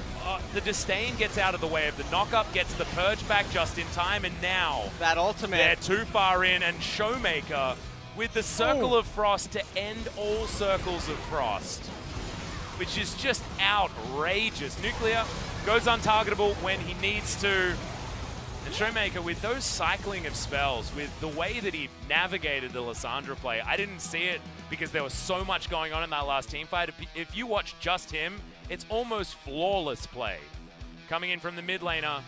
The Disdain gets out of the way of the knock-up, gets the Purge back just in time, and now that ultimate, they're too far in, and Showmaker with the Circle of Frost to end all Circles of Frost, which is just outrageous. Nuclear goes untargetable when he needs to, and Showmaker with those cycling of spells, with the way that he navigated the Lissandra play, I didn't see it because there was so much going on in that last team fight. If you watch just him, it's almost flawless play. Coming in from the mid laner,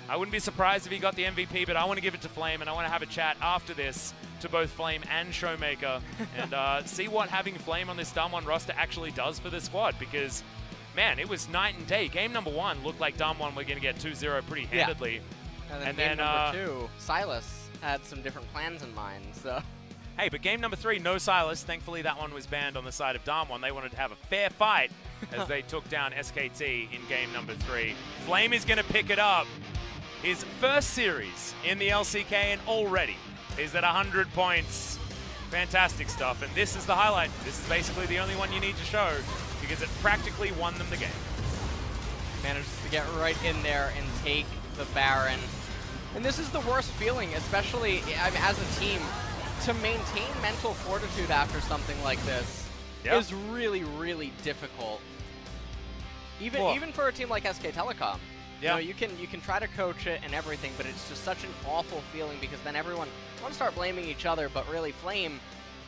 I wouldn't be surprised if he got the MVP, but I want to give it to Flame, and I want to have a chat after this to both Flame and Showmaker and see what having Flame on this DAMWON roster actually does for the squad, because, man, it was night and day. Game number 1 looked like DAMWON were going to get 2-0 pretty handedly. Yeah. And then game number 2, Silas had some different plans in mind, so... Hey, but game number 3, no Silas. Thankfully, that one was banned on the side of DAMWON. They wanted to have a fair fight as they took down SKT in game number 3. Flame is going to pick it up. His first series in the LCK, and already is at 100 points. Fantastic stuff, and this is the highlight. This is basically the only one you need to show, because it practically won them the game. Manages to get right in there and take the Baron. And this is the worst feeling, especially as a team, to maintain mental fortitude after something like this is really, really difficult. Even for a team like SK Telecom. Yeah. You know, you can try to coach it and everything, but it's just such an awful feeling because then everyone wants to start blaming each other, but really Flame,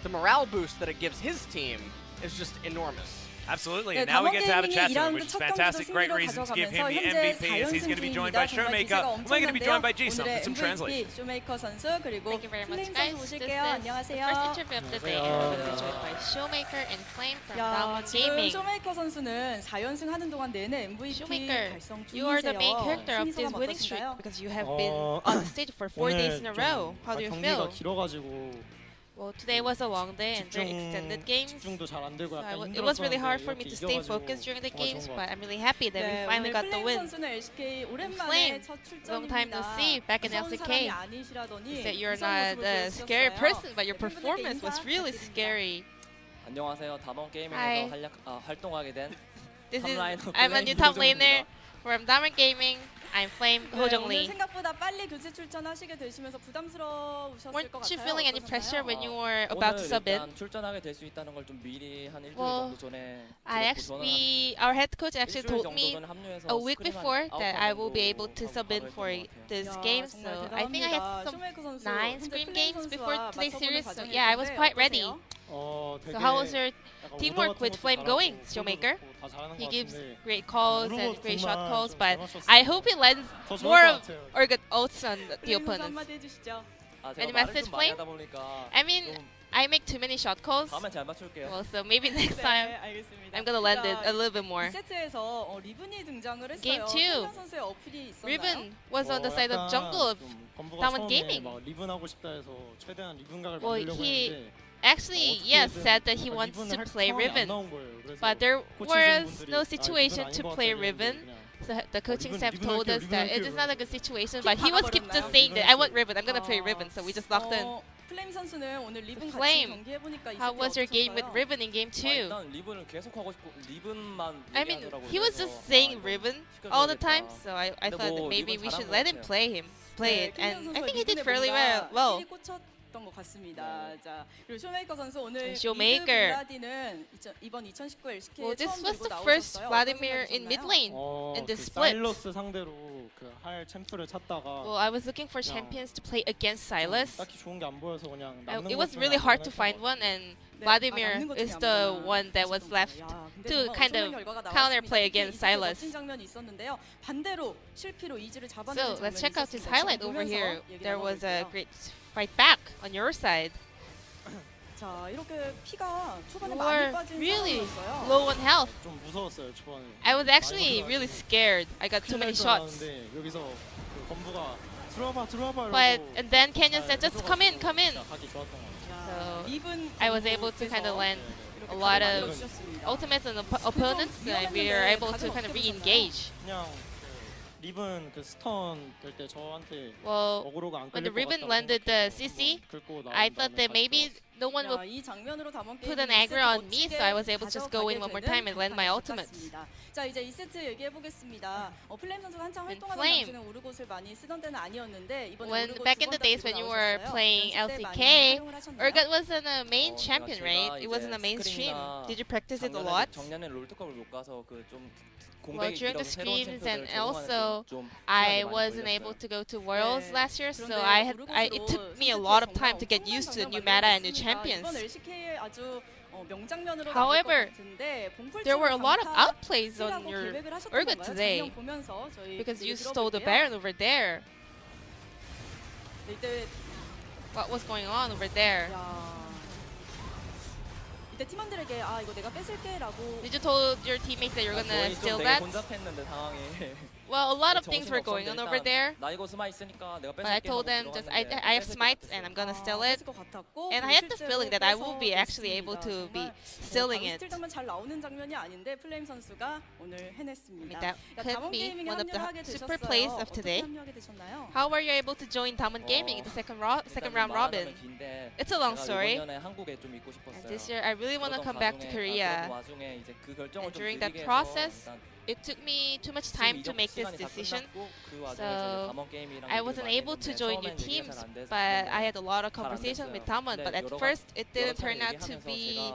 the morale boost that it gives his team is just enormous. Absolutely, and now we get to have a chat to him, which is fantastic. Great reason to give him the MVP as he's going to be joined by Showmaker. We're going to be joined by G-Sub for some translation. Thank you very much, guys. This is the 안녕하세요. first interview of the day, and we're going to be joined by Showmaker and Flame from DAMWON Gaming. 쇼메이커 선수는 4연승 하는 동안 내내 MVP Showmaker, 달성 you are the 중이세요. main character of 심리 this 소감 winning streak 어떠신가요? because you have been on the stage for 4 days in a row. How do you feel? 길어가지고 Well, today was a long day and very extended games. 집중도 잘 안 되고 So 약간 it was really hard for me 이렇게 to stay 이겨가지고 focused during the 정말 games, 좋은 것 but 같아요. I'm really happy that we 네, finally 오늘 got the 플레임 win. 선수는 LCK 오랜만에 Flame, 첫 long time no 출전입니다. see, back in 무서운 LCK. 사람이 아니시라더니 You said you're 무서운 not 모습을 a scary 보여주셨어요. person, but your 팬분들께 performance was 인사 really 부탁드립니다. scary. 안녕하세요. 담원 Hi. 게이밍에서 활동하게 된 This is 탑라이너 I'm a new top laner 호정입니다. from DAMWON Gaming. I'm Flame 네, Hojong 오늘 Lee. 생각보다 빨리 교체 출전하시게 되시면서 부담스러우셨을 것 Weren't you 같아요. feeling any pressure when you were 오늘 about to sub in? 일단 출전하게 될 수 있다는 걸 좀 미리 한 일주일 Well, 정도 전에 our head coach actually 일주일 told 정도 me 전에 합류해서 a week 스크림 한 before that I will be 아홉 able to 정도 sub in 하고 for 있던 것 같아요. this 야, game. 정말 So I think I had 대단합니다. some 쇼메이커 선수 9 현재 screen 플레임 games before 선수와 today's 맞춰보는 series. So 과정일 yeah, I was 텐데 quite ready. 어떠세요? So how was your teamwork with Flame going, Showmaker? He gives great calls and great shot calls, but I hope he lends more or good ults on the 플레임 선수 opponents. 한마디 해주시죠. 제가 Any 말을 message, 좀 많이 Flame? 하다 보니까 I mean, 좀 I make too many shot calls. 다음엔 잘 맞출게요. Well, so maybe next 네, time 알겠습니다. I'm gonna lend it 자, a little bit more. 2세트에서 리븐이 등장을 했어요. Game two. 태명 선수의 어플이 있었나요? Riven was on the side of jungle of DAMWON Gaming. 막 리븐 하고 싶다 해서 최대한 리븐각을 Well, 만들려고 he 했는데 actually, yes, said that he wants to play Riven, but there was no situation to play Riven. So the coaching staff told us that it is not a good situation, but he was keep just saying that I want Riven, I'm gonna play Riven, so we just locked in. 플레임 선수는 오늘 리븐 같이 Flame, 경기해보니까 이 How 세트 was your game with 어떠셨어요? Riven in game 2? 일단 리븐을 계속 하고 싶고 리븐만 I mean, 얘기하더라고요. he was 그래서 just saying 이거 Riven all the time, 시켜줘야겠다. so I 근데 thought that 뭐 maybe 리븐 we should 잘한 let 것 him 같아요. play it, and I think he did fairly well. 필이 꽂혔던 것 같습니다. 자, 그리고 쇼메이커 선수 오늘 쇼메이커. 블라디는 이번 2019 LCK Well, this 처음 was 들고 the first 나오셨어요. Vladimir 어떤 in 생각이 mid 드셨나요? lane in this split. 사일러스 상대로 할 챔프를 찾다가 Well, I was looking for champions to play against Silas. 딱히 좋은 게 안 보여서 그냥 남는 It was 것 really 중에 hard 안 to find 했던 것 one, and 네, Vladimir 남는 것 is 중에 the 안 보이나 one that was left 야, 근데 to 정말 kind of 엄청난 결과가 counterplay 나왔습니다. against 특히 이 Silas. 멋진 장면이 있었는데요. 반대로 실피로 이지를 잡아내는 So let's 장면이 check out his 있었습니다. highlight 지금 over 보면서 here. 얘기 There was a 나눠볼게요. great fight back on your side. 자, 이렇게 피가 초반에 You 많이 were 빠진 really 상황이었어요. low on health. 좀 무서웠어요 초반에. I was actually really scared. I got too many shots. 여기서 그 건부가 들어와봐 But and then Canyon said, "Just come in." 하기 좋았던 것 같아요. 자, So 리븐 I was able to kind of land 이렇게 a lot 가득 of 만들어주셨습니다. ultimates on opponents, and we were able to kind of re-engage. 그냥 그 리븐 그 스턴 될 때 저한테 Well, 어그로가 안 when the 끌릴 것 Riven 같다고 landed the 생각해서 CC, 긁고 나온 I thought 다음에 that 다시 maybe 들어왔어요. no one will 이 장면으로 담원 put 게임이 an aggro 이 on 세트 me, so 멋지게 I was able to just go in one more time and land my 가져가게 ultimates. 되는 자, 이제 2세트 얘기해 보겠습니다. 플레임 선수가 한창 And 활동하던 Flame, 당시는 우르곳을 많이 쓰던 때는 아니었는데 이번에 when 우르곳 back in 두번 the days 다 when you 들고 were 나오셨어요. playing 연습 때 많이 LCK, 활용을 하셨나요? Urgot wasn't a main 제가 champion, right? It 이제 wasn't a mainstream. 스크림이나 Did you practice it a 작년에 lot? 작년에 롤드컵을 못 가서 그좀 Well, 공백이 during the 길어서 새로운 screams and 챔프들 also 적응하는데 좀 I 시간이 많이 wasn't 걸렸어요. able to go to Worlds 네. last year, so 그런데 it took 우르곳으로 me a 선수들 lot of 정말 time to get 엄청난 used to the new 장면 meta and new 만들어냈습니다. champions. 이번 LCK의 아주 명장면으로 However, 남을 것 같은데 There were a lot of 봉풀치고 outplays on 강타라고 your 계획을 하셨던 Urgot 건가요? today 장면 보면서 저희 because 얘기 you stole the 들어볼게요. Baron over there. 네, 이때 What was going on over there? 야. 이때 팀원들에게 아 이거 내가 뺏을게라고 Did you told your teammates that you're gonna 거의 좀 steal 되게 that? 혼잡했는데 상황이. Well, a lot of things were going on over there, 나 이거 스마 있으니까 내가 but I 뺏을게 told 하고 them just I 들어갔는데 have 뺏을 것 smites 같았어요. and I'm gonna steal it. 뺏을 것 같았고 And I had the feeling that I will be actually able to be stealing it. 스틸 장면 잘 나오는 장면이 아닌데 플레임 선수가 오늘 I mean, 해냈습니다. that could 담원 be 게이밍에 one of the 합류하게 super 되셨어요. plays of 어떻게 today. 합류하게 되셨나요? How were you able to join DAMWON Gaming in the second round robin? It's a long story. 내년에 한국에 좀 있고 싶었어요. And this year, I really want to come back to Korea. 와중에 이제 그 결정을 And 좀 during that 느리게 해서 process, 일단 It took me too much time to make this decision. So I wasn't able to join your teams, but I had a lot of conversation with DAMWON. But at first, it didn't turn out to be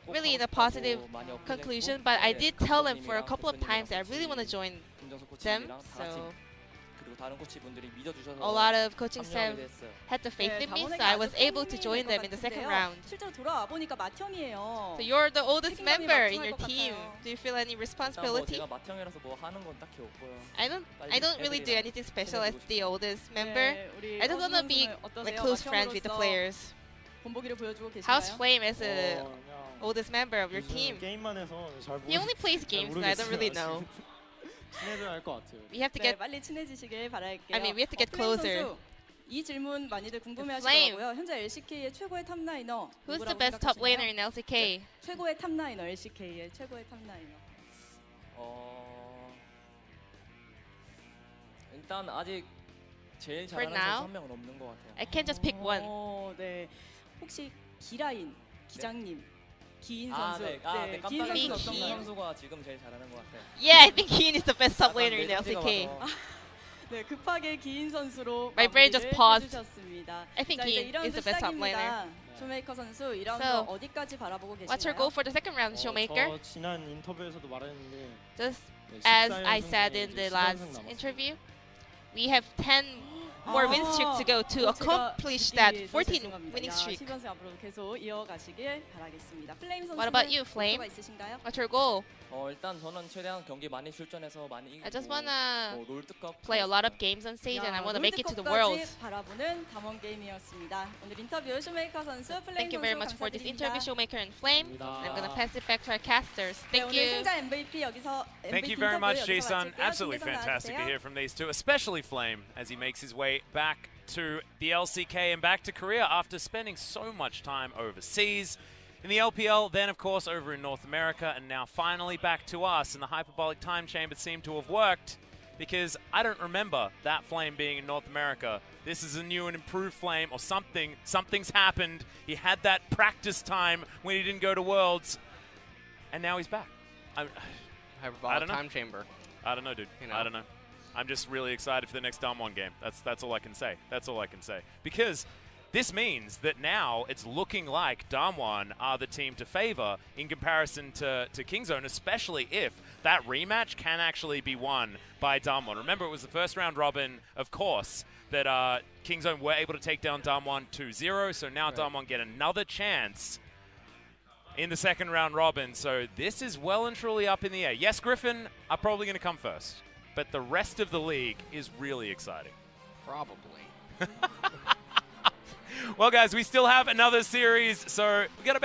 really in a positive conclusion. But I did tell them for a couple of times that I really want to join them. So a lot of coaching staff had the faith in me, so I was able to join them in the second round. 실제로 돌아와 보니까 맏형이에요. So you're the oldest member in your team. Do you feel any responsibility? 제가 맏형이라서 뭐 하는 건 딱히 없고요. I don't really do anything special as the oldest member. I just want to be like close friends with the players. 본보기를 보여주고 계시나요? How's Flame as the oldest member of your team? 게임만 해서 잘 He only plays games, so I don't really know. 친해져야 할 것 같아요. We have to 네, get. 빨리 친해지시길 바랄게요. I mean, we have to get 플레임 closer. 선수, 이 질문 많이들 궁금해하시더라고요. 현재 LCK의 최고의 탑라이너 Who's the 누구라고 best top 생각하시나요? laner in LCK? 최고의 탑라이너 LCK의 최고의 탑라이너. 일단 아직 제일 For 잘하는 now, 선수 한 명은 없는 것 같아요. I can't just pick one. 네. 혹시 기라인 기장님, 기인 아, 선수. 네. 네, 기인 깜빡이 선수 기인. 어떤 어떤가요? 선수가 지금 제일 잘하는 것 같아요. Yeah, I think Keen is the best top laner in 내 LCK. 봐서. 네, 급하게 기인 선수로 My brain just 마무리를 paused. 해주셨습니다. I think 자, 이제 Keen 2라운드 is the best top 시작입니다. 쇼메이커 선수 2라운드 So, 어디까지 바라보고 계시나요? What's your goal for the second round, Showmaker? 저 지난 인터뷰에서도 말했는데 Just 네, as 14연승 I said 중에 in 이제 the 14연승 last 남았어요. interview, we have 10 more win streak to go to accomplish that 14 winning streak. 10연승 앞으로 계속 이어가시길 바라겠습니다. 플레임 선수는 What about you, Flame? 목표가 있으신가요? What's your goal? 일단 저는 최대한 경기 많이 출전해서 많이 이기고 I just wanna 뭐 롤드컵 play a lot of games on stage and I want to make it to the 롤드컵까지 Worlds. 바라보는 담원 게임이었습니다. 오늘 인터뷰 쇼메이커 선수, 플레임 Thank you very 선수 much for this 감사드립니다. interview, Showmaker and Flame. 감사합니다. I'm gonna pass it back to our casters. 네, Thank 오늘 you. 승자 MVP 여기서 Thank you MVP very 인터뷰 much, 여기서 Jason. 마칠게요. Absolutely 준비선 fantastic to 나와주세요. hear from these two, especially Flame, as he makes his way back to the LCK and back to Korea after spending so much time overseas. In the LPL, then of course over in North America, and now finally back to us. And the hyperbolic time chamber seemed to have worked, because I don't remember that Flame being in North America. This is a new and improved Flame, or something. Something's happened. He had that practice time when he didn't go to Worlds, and now he's back. I Hyperbolic don't know. time chamber. I don't know, dude. You know. I don't know. I'm just really excited for the next DAMWON game. That's all I can say. That's all I can say. Because this means that now it's looking like DAMWON are the team to favor in comparison to Kingzone, especially if that rematch can actually be won by DAMWON. Remember, it was the first round robin, of course, that Kingzone were able to take down DAMWON 2-0, so now DAMWON get another chance in the second round robin. So this is well and truly up in the air. Yes, Griffin are probably going to come first, but the rest of the league is really exciting. Probably. Well, guys, we still have another series, so we got about